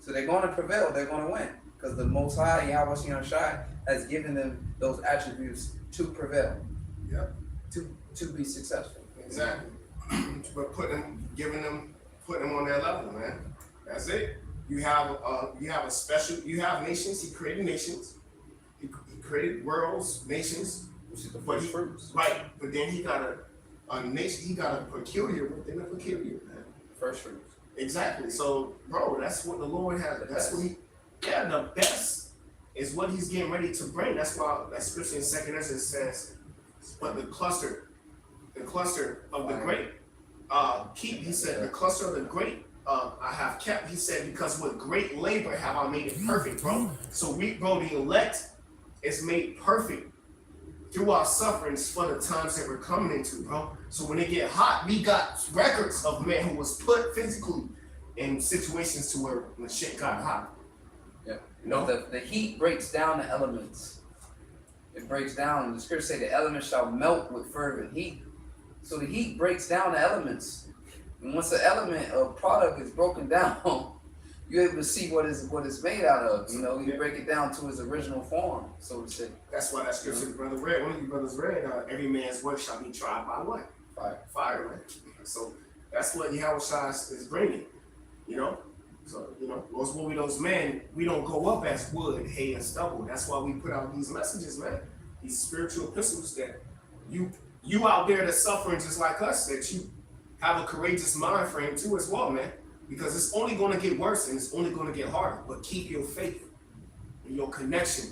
So they're going to prevail. They're going to win, because the Most High, Yahweh Shai, has given them those attributes to prevail.
Yeah.
To be successful.
Exactly. But putting them on their level, man. That's it. You have nations. He created nations. He created worlds, nations.
Which is the first fruits.
Right, but then he got a nation. He got a peculiar within a peculiar, man.
First fruits.
Exactly. So, bro, that's what the Lord has. That's what the best is what He's getting ready to bring. That's why that scripture in 2 Ezra says, but the cluster of the grape, keep, he said, the cluster of the great I have kept, he said, because with great labor have I made it perfect, bro. So bro, the elect is made perfect through our sufferings for the times that we're coming into, bro. So when it get hot, we got records of men who was put physically in situations to where when shit got hot.
Yeah.
You know?
The heat breaks down the elements. It breaks down. The scripture say the elements shall melt with fervent heat. So the heat breaks down the elements. And once the element or product is broken down, you're able to see what it's made out of. You know, you break it down to its original form, so to say.
That's why that scripture, brother read, one of you brothers read, every man's work shall be tried by what?
Fire.
Fire, man. So that's what Yahweh Shai is bringing, you know? So, you know, those men, we don't go up as wood, hay, and stubble. That's why we put out these messages, man. These spiritual epistles that you out there that's suffering just like us, that you have a courageous mind frame too as well, man. Because it's only going to get worse and it's only going to get harder. But keep your faith and your connection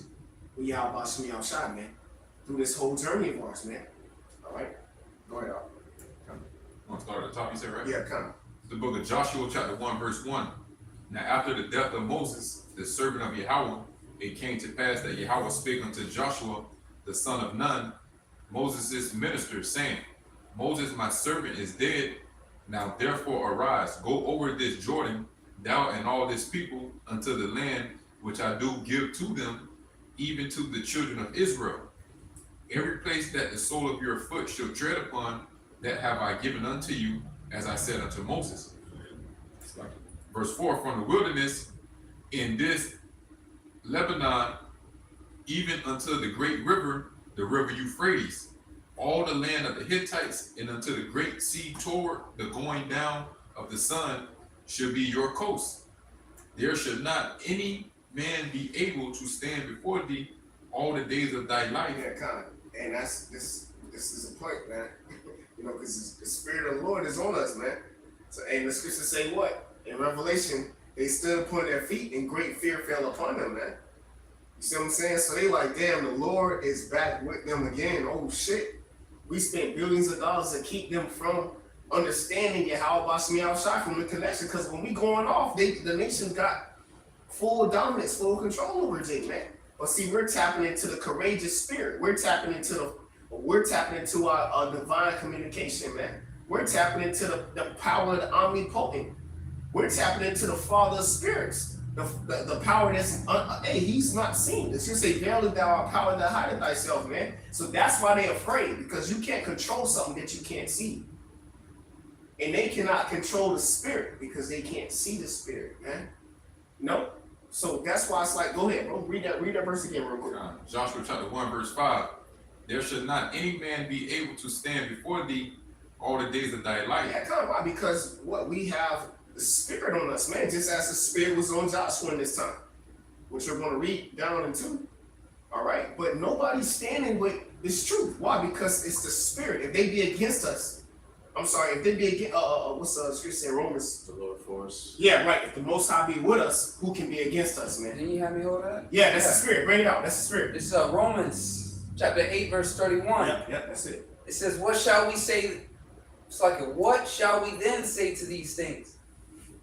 with Yahweh Shai, man, through this whole journey of ours, man. All right? Go ahead, Al.
Want to start at the top, you said, right?
Yeah, kind of.
The book of Joshua, chapter 1, verse 1. Now after the death of Moses, the servant of Yahweh, it came to pass that Yahweh spake unto Joshua, the son of Nun, Moses' minister, saying, Moses, my servant, is dead. Now therefore arise, go over this Jordan, thou and all this people, unto the land which I do give to them, even to the children of Israel. Every place that the sole of your foot shall tread upon, that have I given unto you, as I said unto Moses. Verse 4, from the wilderness in this Lebanon, even unto the great river, the river Euphrates, all the land of the Hittites, and unto the great sea toward the going down of the sun, shall be your coast. There shall not any man be able to stand before thee all the days of thy life.
Yeah, kind of. And this is a point, man. You know, because the Spirit of the Lord is on us, man. So, and the scriptures say what? In Revelation, they stood upon their feet and great fear fell upon them, man. You see what I'm saying? So they like, damn, the Lord is back with them again. Oh, shit. We spent billions of dollars to keep them from understanding Yahweh Shai from the connection. Because when we going off, the nation got full dominance, full control over it, man. But see, we're tapping into the courageous spirit. We're tapping into our divine communication, man. We're tapping into the power of the omnipotent. We're tapping into the Father's spirits. The power that's, hey, he's not seen. It's just say, verily thou art power that hideth thyself, man. So that's why they're afraid, because you can't control something that you can't see. And they cannot control the spirit because they can't see the spirit, man. No? So that's why it's like, go ahead, bro. Read that verse again real quick.
Joshua chapter 1, verse 5. There should not any man be able to stand before thee all the days of thy life.
Yeah, kind of why? Because what we have the spirit on us, man, just as the spirit was on Joshua in this time, which we're going to read down into. All right, but nobody's standing with this truth. Why? Because it's the spirit. If they be against us, I'm sorry, if they be against, what's the scripture say in Romans?
The Lord for us.
Yeah, right. If the Most High be with us, who can be against us, man?
Didn't you have me hold that?
Yeah, that's the spirit. Bring it out. That's the spirit.
This is Romans chapter 8, verse 31.
Yeah, that's it.
It says, what shall we say? It's like, what shall we then say to these things?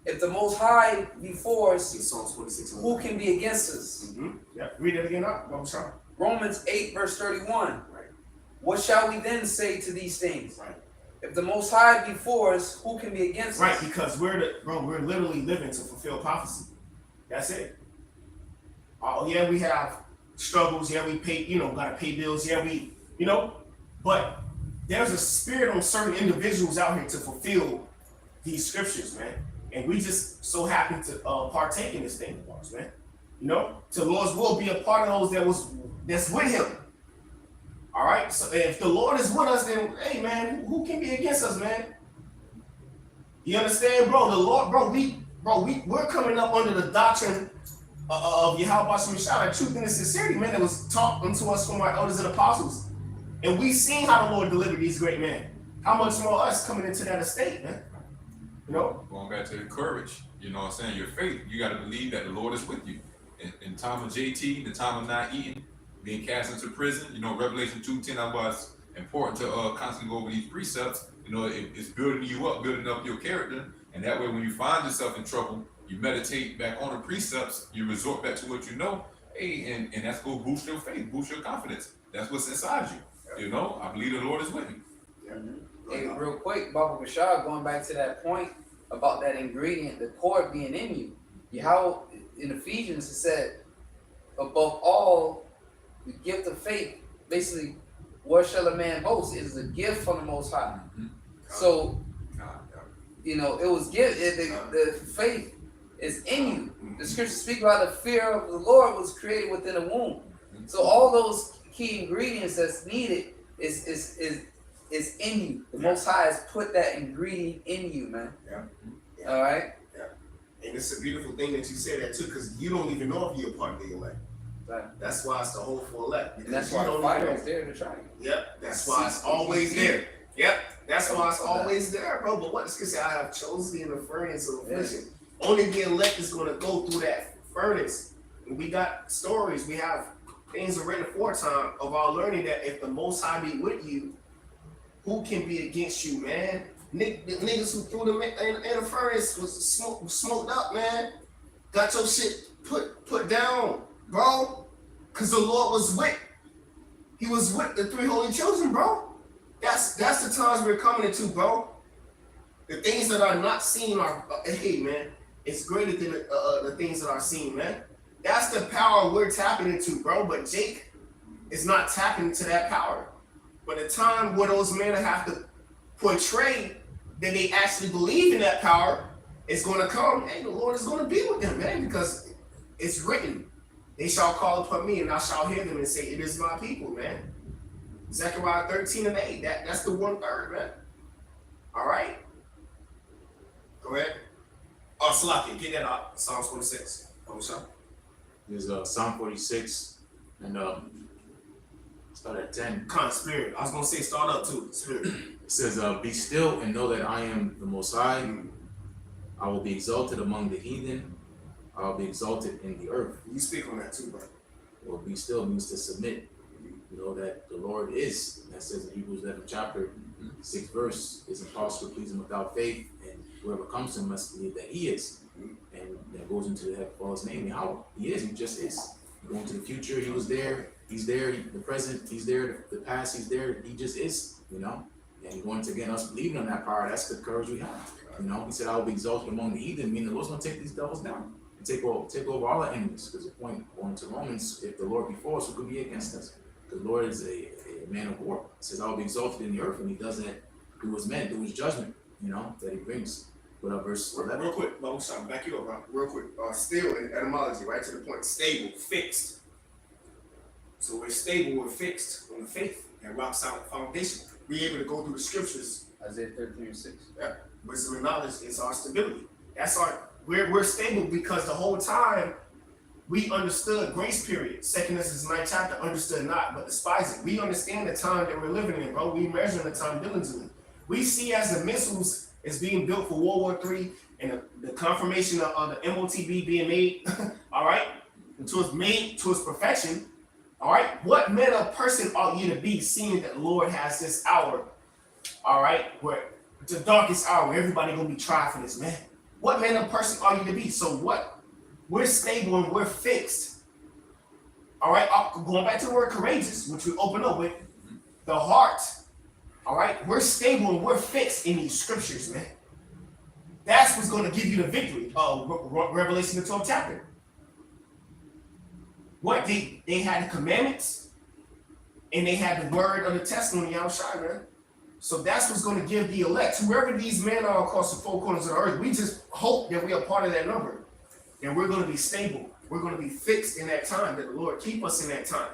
If the Most High be for us,
Psalms 46.
who can be against us?
Mm-hmm. Yeah, read it again out. I'm sorry.
Romans 8, verse 31.
Right.
What shall we then say to these things?
Right.
If the Most High be for us, who can be against
Right,
us?
because we're literally living to fulfill prophecy. That's it. Oh yeah, we have struggles. Yeah, we pay, gotta pay bills. Yeah, but there's a spirit on certain individuals out here to fulfill these scriptures, man. And we just so happen to partake in this thing of ours, man. To the Lord's will, be a part of those that's with him. All right. So if the Lord is with us, then hey, man, who can be against us, man? You understand, bro? The Lord, we're coming up under the doctrine of Yahweh Shai, truth and sincerity, man, that was taught unto us from our elders and apostles. And we've seen how the Lord delivered these great men. How much more us coming into that estate, man?
Going back to the courage, your faith. You got to believe that the Lord is with you. In time of JT, the time of not eating, being cast into prison, Revelation 2:10, that was important to constantly go over these precepts. You know, it's building you up, building up your character, and that way when you find yourself in trouble, you meditate back on the precepts, you resort back to what you know, hey, and that's going to boost your faith, boost your confidence. That's what's inside you. You know, I believe the Lord is with me.
Hey, real quick, Baba Bashar, going back to that point about that ingredient, the core being in you. How in Ephesians it said, above all, the gift of faith, basically, what shall a man boast? It is a gift from the Most High. So, you know, it was given, the faith is in you. The scriptures speak about the fear of the Lord was created within the womb. So all those key ingredients that's needed is in you. The Most High has put that ingredient in you, man.
Yeah.
All right.
And it's a beautiful thing that you say that too, because you don't even know if you're a part of the elect.
Right.
That's why it's the whole for elect.
And that's why the fire is there to try you.
Yep. That's why it's always there. Yep. That's why it's always there, bro. But what it's gonna say, I have chosen in the furnace of affliction. Only the elect is gonna go through that furnace. And we got stories. We have things written aforetime of our learning that if the Most High be with you, who can be against you, man? The niggas who threw them in the furnace was smoked up, man. Got your shit put down, bro. Cause the Lord was with. He was with the three holy children, bro. That's the times we're coming into, bro. The things that are not seen are, hey, man, it's greater than the things that are seen, man. That's the power we're tapping into, bro. But Jake is not tapping into that power. But the time where those men have to portray that they actually believe in that power is going to come, and the Lord is going to be with them, man, because it's written. They shall call upon me, and I shall hear them and say, it is my people, man. Zechariah 13:8. That's the 1/3, man. All right. Go ahead. Oh, Salaki, get that out. Psalms 46.
There's Psalm 46 and start at 10.
Spirit. I was gonna say start up too. Spirit.
It says, be still and know that I am the Most High. I will be exalted among the heathen. I will be exalted in the earth.
You speak on that too, bro.
Well, be still means to submit. You know that the Lord is. And that says in Hebrews 11 chapter 6 verse, it's impossible to please him without faith, and whoever comes to him must believe that he is. And that goes into the head of his name. And how he is, he just is. Going to the future, he was there. He's there. The present, he's there. The past, he's there. He just is. You know. And once again, us believing on that power, that's the courage we have. You know, he said, I will be exalted among the heathen, meaning the Lord's going to take these devils down and take over all our enemies. Because the point, going to Romans, if the Lord be for us, who could be against us? The Lord is a man of war. He says, I will be exalted in the earth, and he does that through his men, through his judgment, you know, that he brings. But verse 11.
Real quick, Bo, sorry, back you up, bro. Real quick. Still in etymology, right to the point. Stable, fixed. So we're stable, we're fixed on the faith and rock solid foundation. We're able to go through the scriptures.
Isaiah 13:6.
Yeah. Wisdom and knowledge is our stability. That's we're stable because the whole time we understood grace period. 2 Corinthians 9 chapter, understood not, but despise it. We understand the time that we're living in, bro. We measure the time diligently. We see as the missiles is being built for World War III and the confirmation of the MOTB being made, all right, until it's made to its perfection. All right, what manner of person ought you to be, seeing that the Lord has this hour, all right, where the darkest hour, everybody gonna be tried for this, man. What manner of person are you to be? So what? We're stable and we're fixed. All right, going back to the word courageous, which we open up with, the heart. All right, we're stable and we're fixed in these scriptures, man. That's what's gonna give you the victory. Revelation the 12th chapter. What they had the commandments and they had the word of the testimony outside, man. So that's what's going to give the elect, whoever these men are across the four corners of the earth. We just hope that we are part of that number, and we're going to be stable. We're going to be fixed in that time. That the Lord keep us in that time.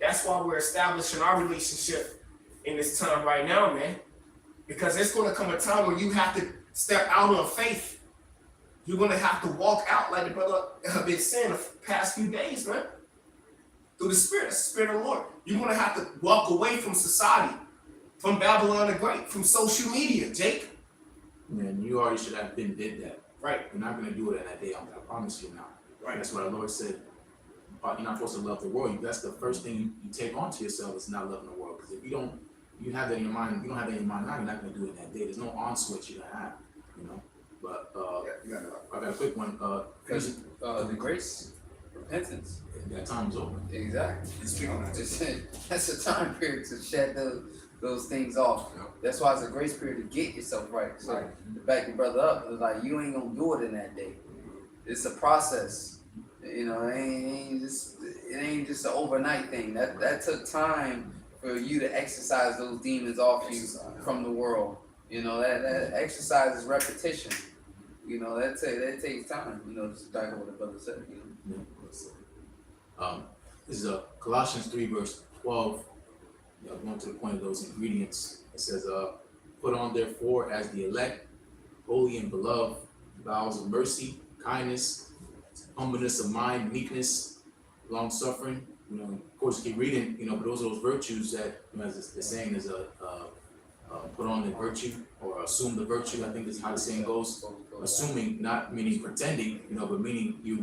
That's why we're establishing our relationship in this time right now, man. Because it's going to come a time where you have to step out on faith. You're going to have to walk out like the brother have been saying the past few days, man. Through the Spirit of the Lord. You're going to have to walk away from society, from Babylon the Great, from social media, Jake.
And you already should have did that.
Right.
You're not going to do it in that day. I promise you now.
Right.
That's what our Lord said. You're not supposed to love the world. That's the first thing you take onto yourself is not loving the world. Because if you don't you have that in your mind. You don't have that in your mind now. You're not gonna do it that day. There's no on switch you're gonna have, you know. But
Yeah, you got it.
I got a quick one.
Because the grace, repentance.
That time is over.
Exactly.
Speak on that.
That's a time period to shed those things off.
Yep.
That's why it's a grace period to get yourself right. So to back your brother up, it's like you ain't gonna do it in that day. It's a process. You know, it ain't just an overnight thing. That took time for you to exercise those demons off you from the world. You know, that exercise is repetition. You know, that takes time. You know, just back on what the brother said. You know.
This is Colossians 3 verse 12. Going to the point of those ingredients. It says, put on therefore as the elect, holy and beloved, bowels of mercy, kindness, humbleness of mind, meekness, long suffering. You know, of course, keep reading. You know, but those are those virtues that, you know, as the saying is put on the virtue or assume the virtue. I think is how the saying goes. Assuming, not meaning pretending, you know, but meaning you're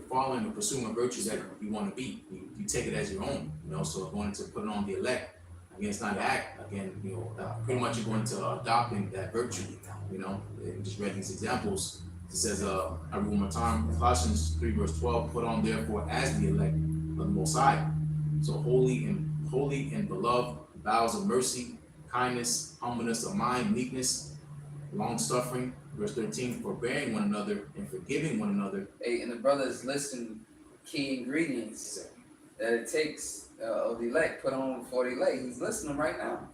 following or pursuing a virtue that you want to be. You take it as your own, you know. So going to put it on the elect, again, it's not an act. Again, you know, pretty much you're going to adopting that virtue. You know, and just read these examples. It says, I read one more time, Colossians 3 verse 12. Put on therefore as the elect of the Most High, so holy and beloved, bowels of mercy, kindness, humbleness of mind, meekness, long suffering. Verse 13, forbearing one another and forgiving one another.
Hey, and the brothers listing key ingredients that it takes of the elect, put on for the elect. He's listing them right now.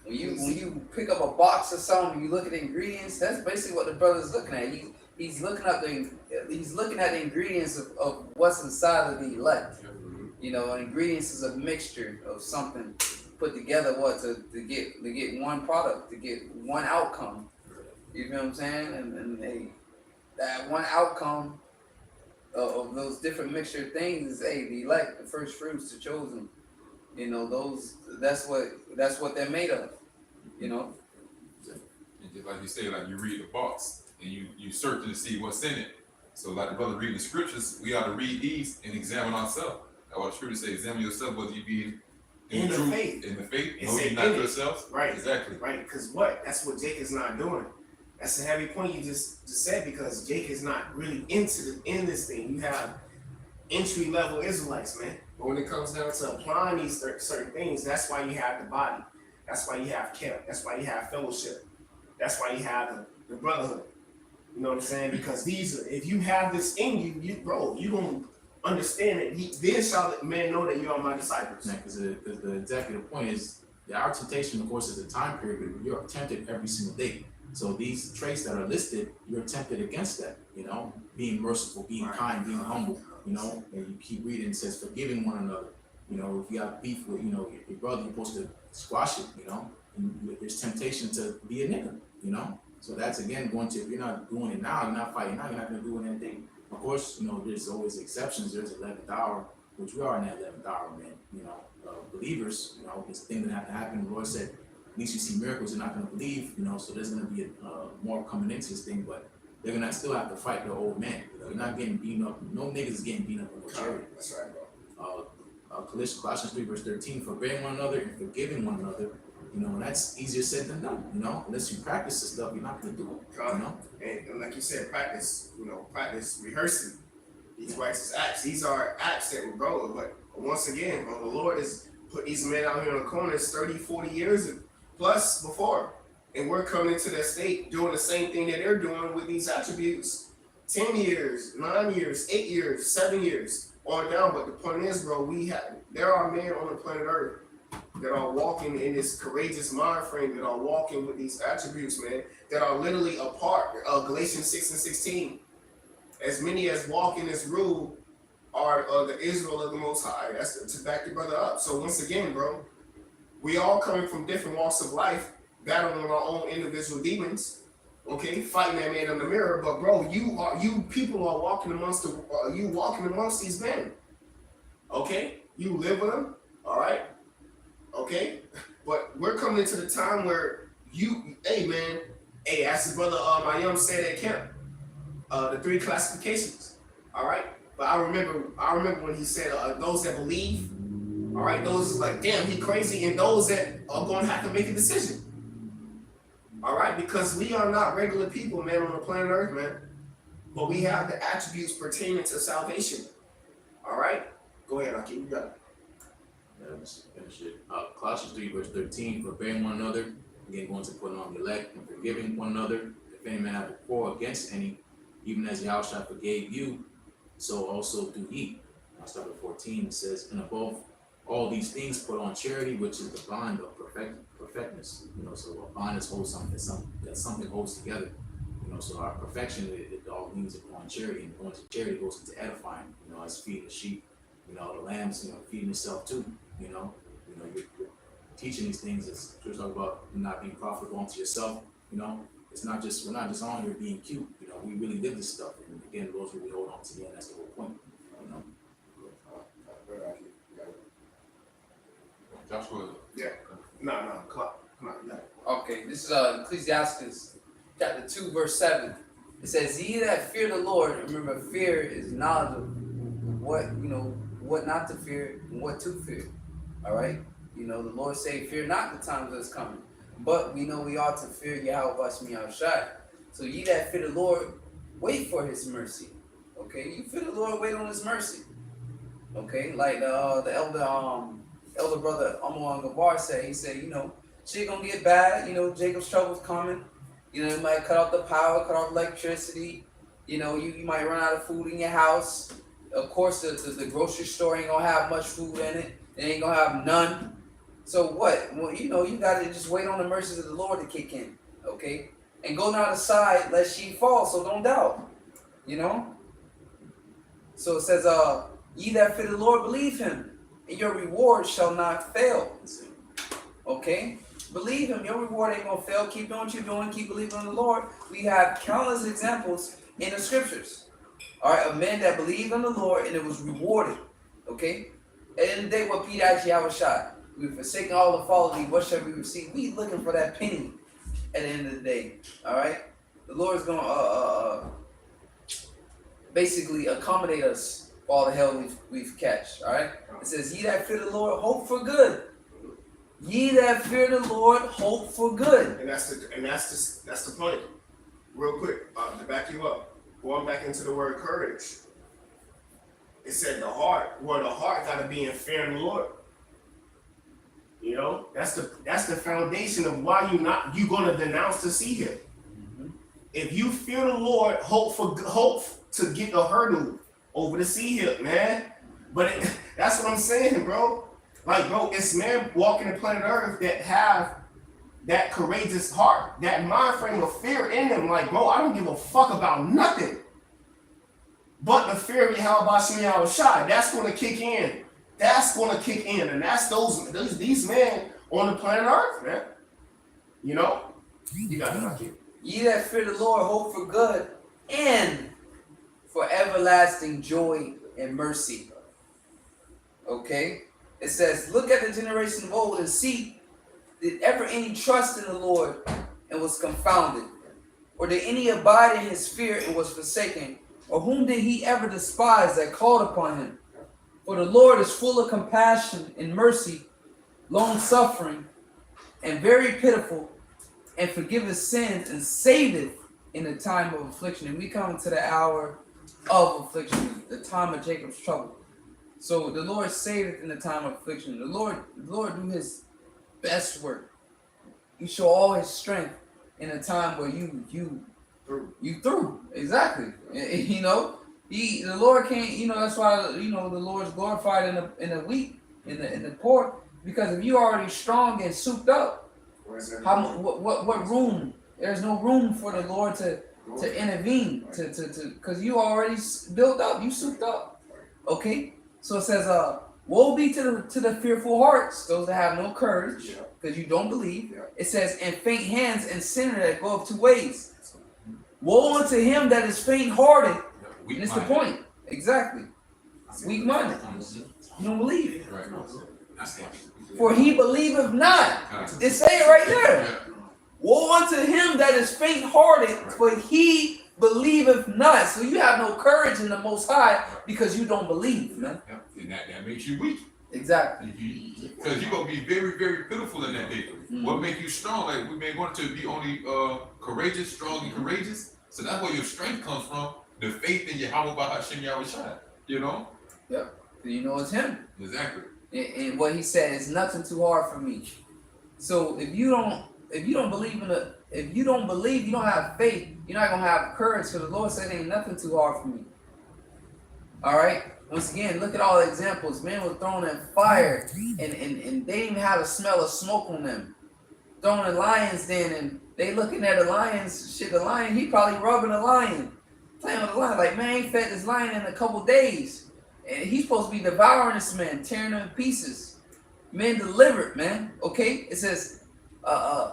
When you pick up a box of something, you look at the ingredients. That's basically what the brother's looking at. He's looking at the ingredients of what's inside of the elect. You know, ingredients is a mixture of something put together to get one product, to get one outcome. You feel what I'm saying? And that one outcome of those different mixture of things is the elect, the first fruits, the chosen. You know, that's what they're made of. You know.
And just like you say, like you read the box and you searching to see what's in it. So like the brother reading the scriptures, we ought to read these and examine ourselves. That's what the scriptures say, examine yourself whether you be in the truth,
faith.
In the faith.
It
Know
said
ye not
in it.
yourselves.
Right.
Exactly.
Right, because that's what Jake is not doing. That's a heavy point you just said, because Jake is not really in this thing. You have entry level Israelites, man. But when it comes down to applying these certain things, that's why you have the body. That's why you have camp. That's why you have fellowship. That's why you have the brotherhood. You know what I'm saying? Because if you have this in you, you don't understand it. Then shall men know that you are my disciples.
Because the executive point is our temptation, of course, is a time period, but you're tempted every single day. So these traits that are listed, you're tempted against that, you know, being merciful, being kind, being humble, you know, and you keep reading, it says forgiving one another. You know, if you have beef with, you know, your brother, you're supposed to squash it, you know, and there's temptation to be a nigga, you know. So that's, again, if you're not doing it now, you're not fighting now, you're not going to do anything. Of course, you know, there's always exceptions. There's 11th hour, which we are in that 11th hour, man. You know, believers, you know, this thing that have to happen. The Lord said, at least you see miracles, you're not going to believe, you know, so there's going to be more coming into this thing, but they're going to still have to fight the old man. You know, you're not getting beaten up. No niggas is getting beaten up in the chariot.
That's right, bro.
Colossians 3 verse 13, forbearing one another and forgiving one another. You know, and that's easier said than done, you know. Unless you practice this stuff, you're not going to do it, you know.
And like you said, practice, rehearsing these righteous acts. These are acts that, bro, but once again, bro, the Lord has put these men out here in the corners 30, 40 years plus before. And we're coming into that state doing the same thing that they're doing with these attributes. 10 years, 9 years, 8 years, 7 years, on down. But the point is, bro, there are men on the planet Earth that are walking in this courageous mind frame, that are walking with these attributes, man, that are literally a part of Galatians 6 and 16. As many as walk in this rule are the Israel of the Most High. That's to back your brother up. So once again, bro, we all coming from different walks of life, battling our own individual demons, okay, fighting that man in the mirror. But bro, you people are walking amongst these men, okay? You live with them, all right, okay? But we're coming into the time where as the brother Mayum said at camp, the 3 classifications, all right. But I remember when he said those that believe, All right, those like, damn, he crazy, and those that are going to have to make a decision. All right, because we are not regular people, man, on the planet Earth, man. But we have the attributes pertaining to salvation. All right, go ahead, Aki, you got it.
Yeah, let's finish it. Colossians 3, verse 13, forbearing one another, again going to put on the elect, and forgiving one another, if any man have a quarrel against any, even as Yahushua forgave you, so also do ye. I'll start at 14, it says, and above all these things put on charity, which is the bond of perfectness. You know, so a bond is hold something that something holds together. You know, so our perfection, it all means upon charity, and going to charity goes into edifying. You know, as feeding the sheep, you know, the lambs, you know, feeding itself too. You know, you're teaching these things. As we're talking about not being profitable unto yourself. You know, we're not just on here being cute. You know, we really live this stuff, and again, those who we hold on to the end. That's the whole point. You know.
Joshua.
Yeah. No, come on, you got it.
Okay, this is Ecclesiastes chapter 2, verse 7. It says, ye that fear the Lord, remember fear is knowledge of what not to fear and what to fear. All right? You know, the Lord say, fear not the times that's coming. But we know we ought to fear Yahweh Shai. So ye that fear the Lord, wait for his mercy. Okay? You fear the Lord, wait on his mercy. Okay? Like the elder brother Amon Gabar said, he said, you know, shit gonna get bad, you know, Jacob's trouble's coming. You know, it might cut off the power, cut off electricity. You know, you might run out of food in your house. Of course, the grocery store ain't gonna have much food in it. It ain't gonna have none. So what? Well, you know, you gotta just wait on the mercies of the Lord to kick in, okay? And go not aside lest ye fall, so don't doubt, you know? So it says, ye that fear the Lord, believe him, and your reward shall not fail. Okay? Believe him, your reward ain't gonna fail. Keep doing what you're doing, keep believing in the Lord. We have countless examples in the scriptures. All right, of men that believed in the Lord and it was rewarded. Okay? At the end of the day, what Peter actually was shot. We've forsaken all the follow thee, what shall we receive? We looking for that penny at the end of the day. All right? The Lord is gonna basically accommodate us for all the hell we've catched. All right? It says, ye that fear the Lord, hope for good. Ye that fear the Lord, hope for good.
And that's the point. Real quick, to back you up, going back into the word courage. It said the heart gotta be in fear of the Lord. You know, that's the foundation of why you gonna denounce the sea hill. Mm-hmm. If you fear the Lord, hope to get a hurdle over the sea hill, man. But that's what I'm saying, bro. Like, bro, it's men walking the planet Earth that have that courageous heart, that mind frame of fear in them. Like, bro, I don't give a fuck about nothing but the fear of Yahweh Shai. That's going to kick in. And that's these men on the planet Earth, man. You know? You got it, Aki.
Ye that fear the Lord, hope for good and for everlasting joy and mercy. Okay? It says, look at the generation of old and see, did ever any trust in the Lord and was confounded? Or did any abide in his fear and was forsaken? Or whom did he ever despise that called upon him? For the Lord is full of compassion and mercy, long-suffering, and very pitiful, and forgiveth sins and saveth in the time of affliction. And we come to the hour of affliction, the time of Jacob's trouble. So the Lord saveth in the time of affliction. The Lord do his best work. He show all his strength in a time where you through. Exactly. You know, the Lord can't, you know, that's why, you know, the Lord's glorified in the weak, in the poor, because if you already strong and souped up, what room? There's no room for the Lord to intervene, to because you already built up, you souped up. Okay? So it says, woe be to the fearful hearts, those that have no courage, because you don't believe. It says, and faint hands and sinner that go up two ways. Woe unto him that is faint-hearted. And it's the point. Exactly. Weak-minded. You don't believe.
Right.
For he believeth not. It say it right there. Woe unto him that is faint-hearted, for he believeth not. So you have no courage in the Most High because you don't believe, man.
And that makes you weak.
Exactly.
Because you're gonna be very, very pitiful in that day. What make you strong? Like we may want to be only courageous, strong, and courageous. So that's where your strength comes from. The faith in Yahweh Bahashim Yahushua. You know?
Yep. You know it's him.
Exactly.
And what he said is nothing too hard for me. So if you don't believe if you don't believe, you don't have faith, you're not gonna have courage. So the Lord said ain't nothing too hard for me. All right. Once again, look at all the examples. Men were thrown in fire, and they didn't even have a smell of smoke on them. Thrown in lions den, and they looking at the lions. Shit, the lion, he probably rubbing the lion, playing with the lion. Like, man, he fed this lion in a couple days, and he's supposed to be devouring this man, tearing him in pieces. Men delivered, man. Okay, it says,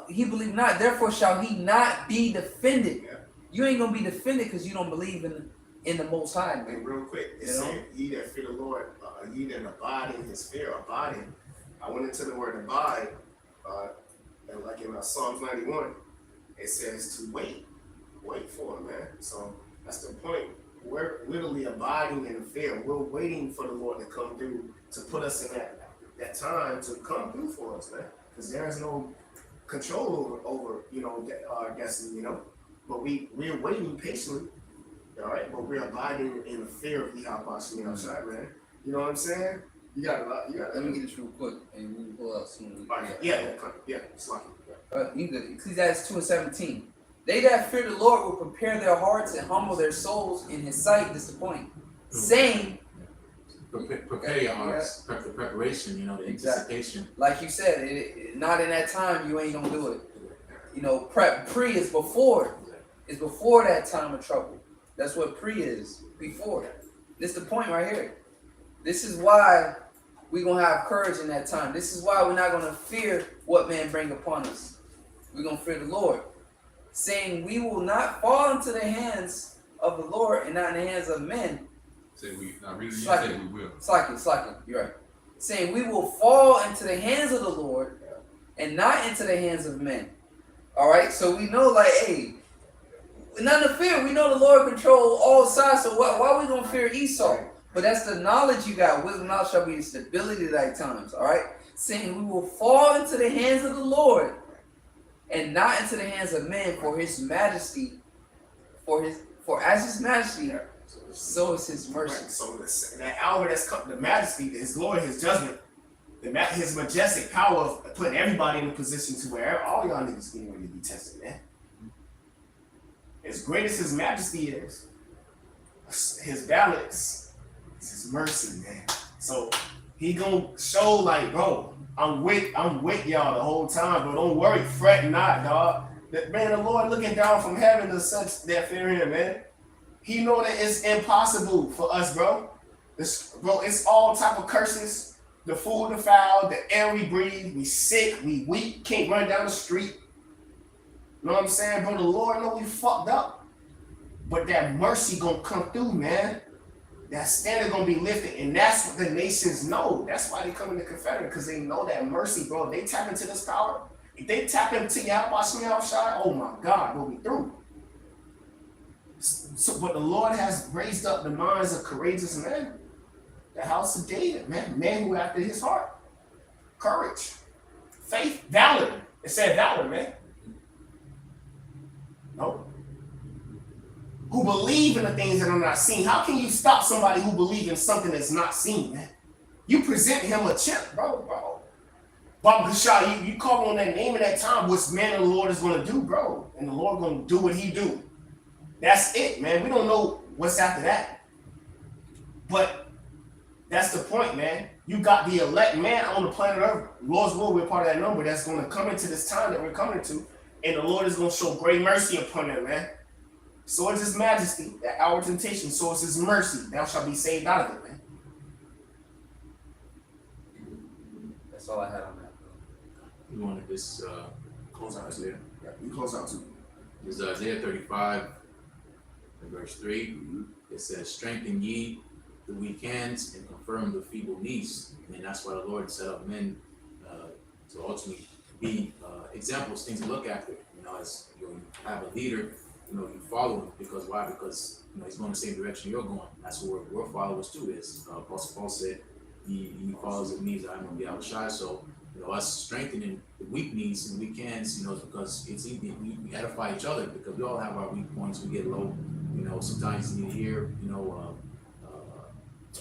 he believed not, therefore shall he not be defended.
Yeah.
You ain't gonna be defended because you don't believe in the Most High. Man.
And real quick, it
You know?
said, "Ye that fear the Lord, ye that abide in His fear, abiding." I went into the word abide, and like in Psalms 91, it says to wait for Him, man. So that's the point. We're literally abiding in the fear. We're waiting for the Lord to come through to put us in that time to come through for us, man. Because there is no control over our destiny, you know. But we're waiting patiently. All right, but we're abiding in the fear of Yahweh outside, man. You know what I'm saying? You got a lot.
Let me get this real quick, and we can pull out soon.
Yeah, it's lucky.
You good. Ecclesiastes 2:17. They that fear the Lord will prepare their hearts and humble their souls in His sight. This is the point. Saying,
Prepare your hearts. Prep the preparation. You know, the anticipation.
like you said, not in that time you ain't gonna do it. You know, pre is before. It's before that time of trouble. That's what pre is, before. This is the point right here. This is why we're going to have courage in that time. This is why we're not going to fear what man bring upon us. We're going to fear the Lord. Saying we will not fall into the hands of the Lord and not in the hands of men.
Say we, not really, you
Slacking.
say we will.
Slacking. You're right. Saying we will fall into the hands of the Lord and not into the hands of men. All right? So we know, like, hey, none to fear. We know the Lord control all sides. So why are we gonna fear Esau? But that's the knowledge you got. Wisdom, knowledge shall be the stability of thy times. All right, saying we will fall into the hands of the Lord, and not into the hands of men. For His majesty, for as His majesty, so is His mercy.
Right. So that hour that's come, the majesty, His glory, His judgment, His majestic power of putting everybody in a position to where all y'all niggas getting ready to be tested, man. As great as His majesty is, His balance is His mercy, man. So He gonna show like, bro, I'm with y'all the whole time, bro. Don't worry, fret not, dog. Man, the Lord looking down from heaven to such that fear Him, man. He know that it's impossible for us, bro. It's all type of curses. The food, the foul, the air we breathe, we sick, we weak, can't run down the street. You know what I'm saying, bro? The Lord know we fucked up. But that mercy gonna come through, man. That standard gonna be lifted. And that's what the nations know. That's why they come in the Confederate, because they know that mercy, bro. They tap into this power. If they tap into Yahweh Shai, oh my God, we'll be through. So, but the Lord has raised up the minds of courageous men. The house of David, man. Men who after His heart. Courage. Faith. Valor. It said valor, man. No. Who believe in the things that are not seen. How can you stop somebody who believes in something that's not seen, man? You present him a chip, bro. Baba Kashah, you call on that name at that time, what's man of the Lord is going to do, bro. And the Lord going to do what He do. That's it, man. We don't know what's after that. But that's the point, man. You got the elect man on the planet Earth. Lord's will, we're part of that number that's going to come into this time that we're coming to. And the Lord is going to show great mercy upon them, man. So is His majesty, that hour temptation. So is His mercy. Thou shalt be saved out of it, man.
That's all I had on that.
You wanted this
Close out
Isaiah.
Yeah, you close out too.
This is Isaiah 35, verse 3. It says, "Strengthen ye the weak hands and confirm the feeble knees." And that's why the Lord set up men to ultimately be examples, things to look after. You know, as you have a leader, you follow him. Because why? Because he's going the same direction you're going. That's what we're followers too. As Apostle Paul said, he follows the needs. I'm gonna be out shy. So us strengthening the weak needs and weak hands, is because it's easy. We edify each other because we all have our weak points. We get low. Sometimes you need to hear,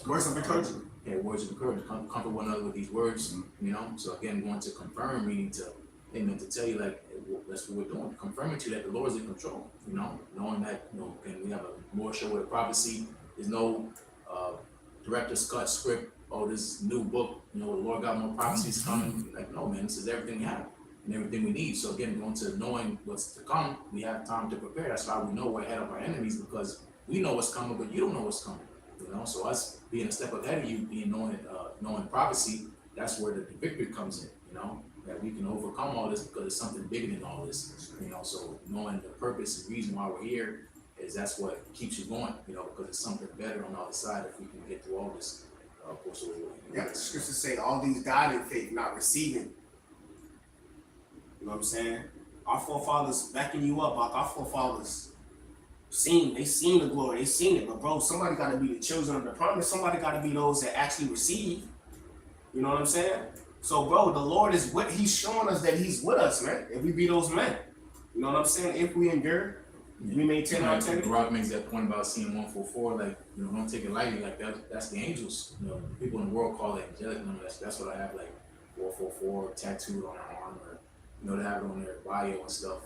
Words of encouragement.
Yeah, words of encouragement. Comfort one another with these words. So again, going to confirm, meaning to, amen, to tell you like that's what we're doing, confirming to you that the Lord is in control. Knowing that again, we have a more sure with prophecy. There's no director's cut script. Oh, this new book. The Lord got more prophecies coming. Like no, man, this is everything we have and everything we need. So again, going to knowing what's to come, we have time to prepare. That's why we know we're ahead of our enemies because we know what's coming, but you don't know what's coming. So us being a step ahead of you, knowing prophecy, that's where the victory comes in. That we can overcome all this because it's something bigger than all this. So knowing the purpose and reason why we're here that's what keeps you going. Because it's something better on the other side if we can get through all this. Of course,
Yeah, the scriptures say all these died in faith, not receiving. You know what I'm saying? Our forefathers backing you up, our forefathers they seen the glory, they seen it, but bro, somebody gotta be the children of the promise, somebody gotta be those that actually receive. You know what I'm saying? So bro, the Lord is he's showing us that he's with us, man. If we be those men. You know what I'm saying? If we endure, we maintain our integrity.
Rock makes that point about seeing 144, like, don't take it lightly, like that's the angels. People in the world call it angelic number. That's what I have, like 444 tattooed on our arm, or they have it on their bio and stuff,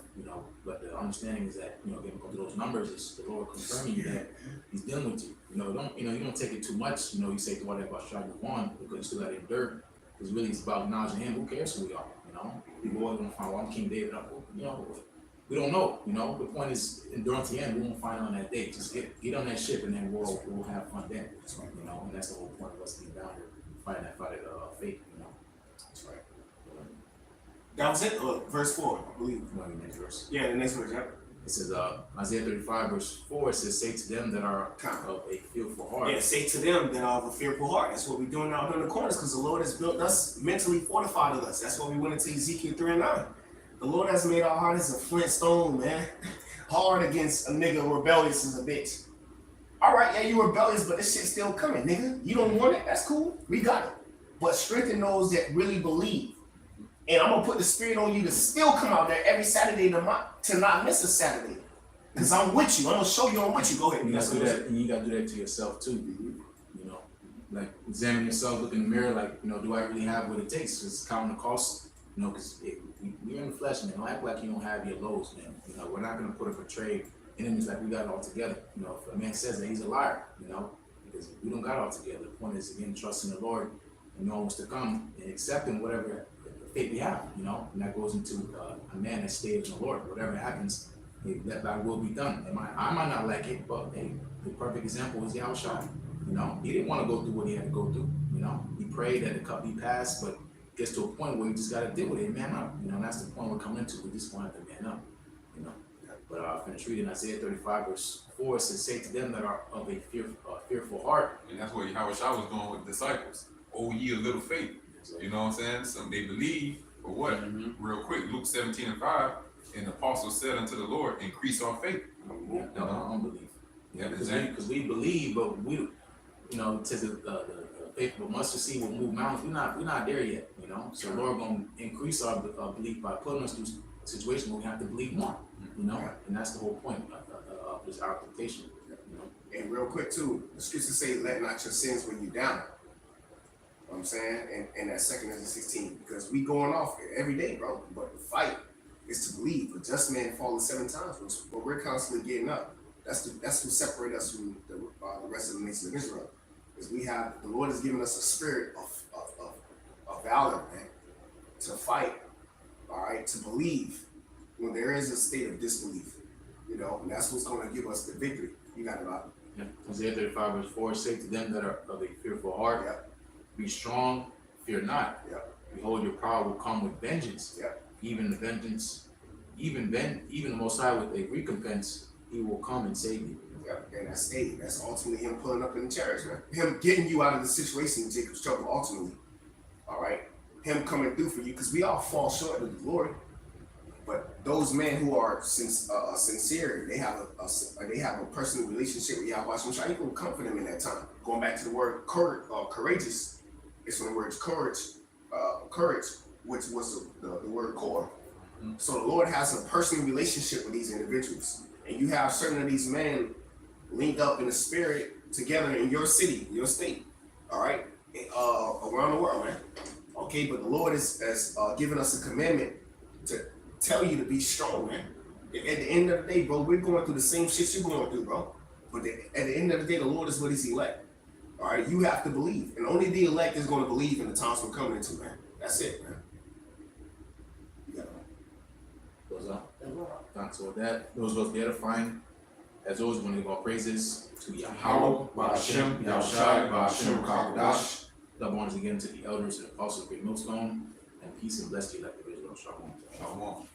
but the understanding is that, getting to those numbers is the Lord confirming you that he's dealing with you. You don't take it too much, you say to whatever about striving one because you still got to endure, because really it's about acknowledging him. Who cares who we are, People always gonna find, well, I'm King David, we don't know, the point is enduring to the end. We won't find on that day. Just get on that ship and then we'll have fun then, and that's the whole point of us being down here, fighting that fight of faith,
That's right. That was it, verse 4, I believe.
The next verse.
Yeah, the next verse, yeah.
It says, Isaiah 35, verse 4, it says, say to them that are of a fearful heart.
Yeah, say to them that are of a fearful heart. That's what we're doing out in the corners, because the Lord has built us, mentally fortified us. That's why we went into Ezekiel 3:9. The Lord has made our heart as a flint stone, man. Hard against a nigga rebellious as a bitch. All right, yeah, you rebellious, but this shit's still coming, nigga. You don't want it? That's cool. We got it. But strengthen those that really believe. And I'm gonna put the spirit on you to still come out there every Saturday to not miss a Saturday. Because I'm with you. I'm gonna show you I'm with you. Go ahead.
You gotta do that, and you gotta do that to yourself too. Like examine yourself, look in the mirror, like, do I really have what it takes? Just count the cost, because we're in the flesh, man. Don't act like you don't have your lows, man. We're not gonna portray enemies like we got it all together. If a man says that, he's a liar, because we don't got it all together. The point is, again, trusting the Lord and knowing what's to come and accepting whatever faith we have, and that goes into a man that stays in the Lord. Whatever happens, let thy will be done. I might not like it, but hey, the perfect example is Yahushua. He didn't want to go through what he had to go through. He prayed that the cup be passed, but gets to a point where you just got to deal with it, man up. That's the point we're coming to. We just want to man up. But I'm finish reading Isaiah 35, verse 4. It says, say to them that are of a fearful heart.
And that's what Yahushua was doing with the disciples. Oh, ye of little faith. You know what I'm saying? Some they believe, but what? Real quick, Luke 17:5, and the apostle said unto the Lord, increase our faith.
Unbelief.
Yeah,
because we believe, but we, it says the faithful mustard seed will move mountains. We're not there yet, So the Lord gonna increase our belief by putting us through situations where we have to believe more, and that's the whole point of this application.
And real quick too, the scriptures say, let not your sins weigh you down. You know what I'm saying? And that 2 Corinthians 16, because we going off every day, bro. But the fight is to believe. A just man falling 7 times, but we're constantly getting up. That's what separates us from the rest of the nation of Israel. Is the Lord has given us a spirit of valor, man, to fight, all right, to believe when there is a state of disbelief, and that's what's going to give us the victory. You got it, Bob.
Yeah. Isaiah 35, verse 4, say to them that are of a fearful heart, be strong, fear not. Behold, your power will come with vengeance. Even the vengeance, even the Most High with a recompense, he will come and save you.
And that's stated. That's ultimately him pulling up in the chariots, man. Him getting you out of the situation in Jacob's trouble, ultimately. All right? Him coming through for you, because we all fall short of the glory. But those men who are sincere, they have a personal relationship with Yahweh Shai. You can comfort them in that time. Going back to the word courageous, It's from the word courage, which was the word core. So the Lord has a personal relationship with these individuals, and you have certain of these men linked up in the spirit together in your city, your state, all right, around the world, man. Okay, but the Lord has given us a commandment to tell you to be strong, man. At the end of the day, bro, we're going through the same shit you're going through, bro. But at the end of the day, the Lord is what He's elect. All right, you have to believe, and only the elect is going to believe in the times we're coming into, man. That's it, man.
Goes up. Thanks for that. Those was edifying. As always, we want to give our praises to Yahweh, Ba'ashem, Yahushai, Ba'ashem, Kakadash. Double honors again to the elders and apostles of Great Millstone, and peace and bless you like the Israel. Shalom.
Shalom.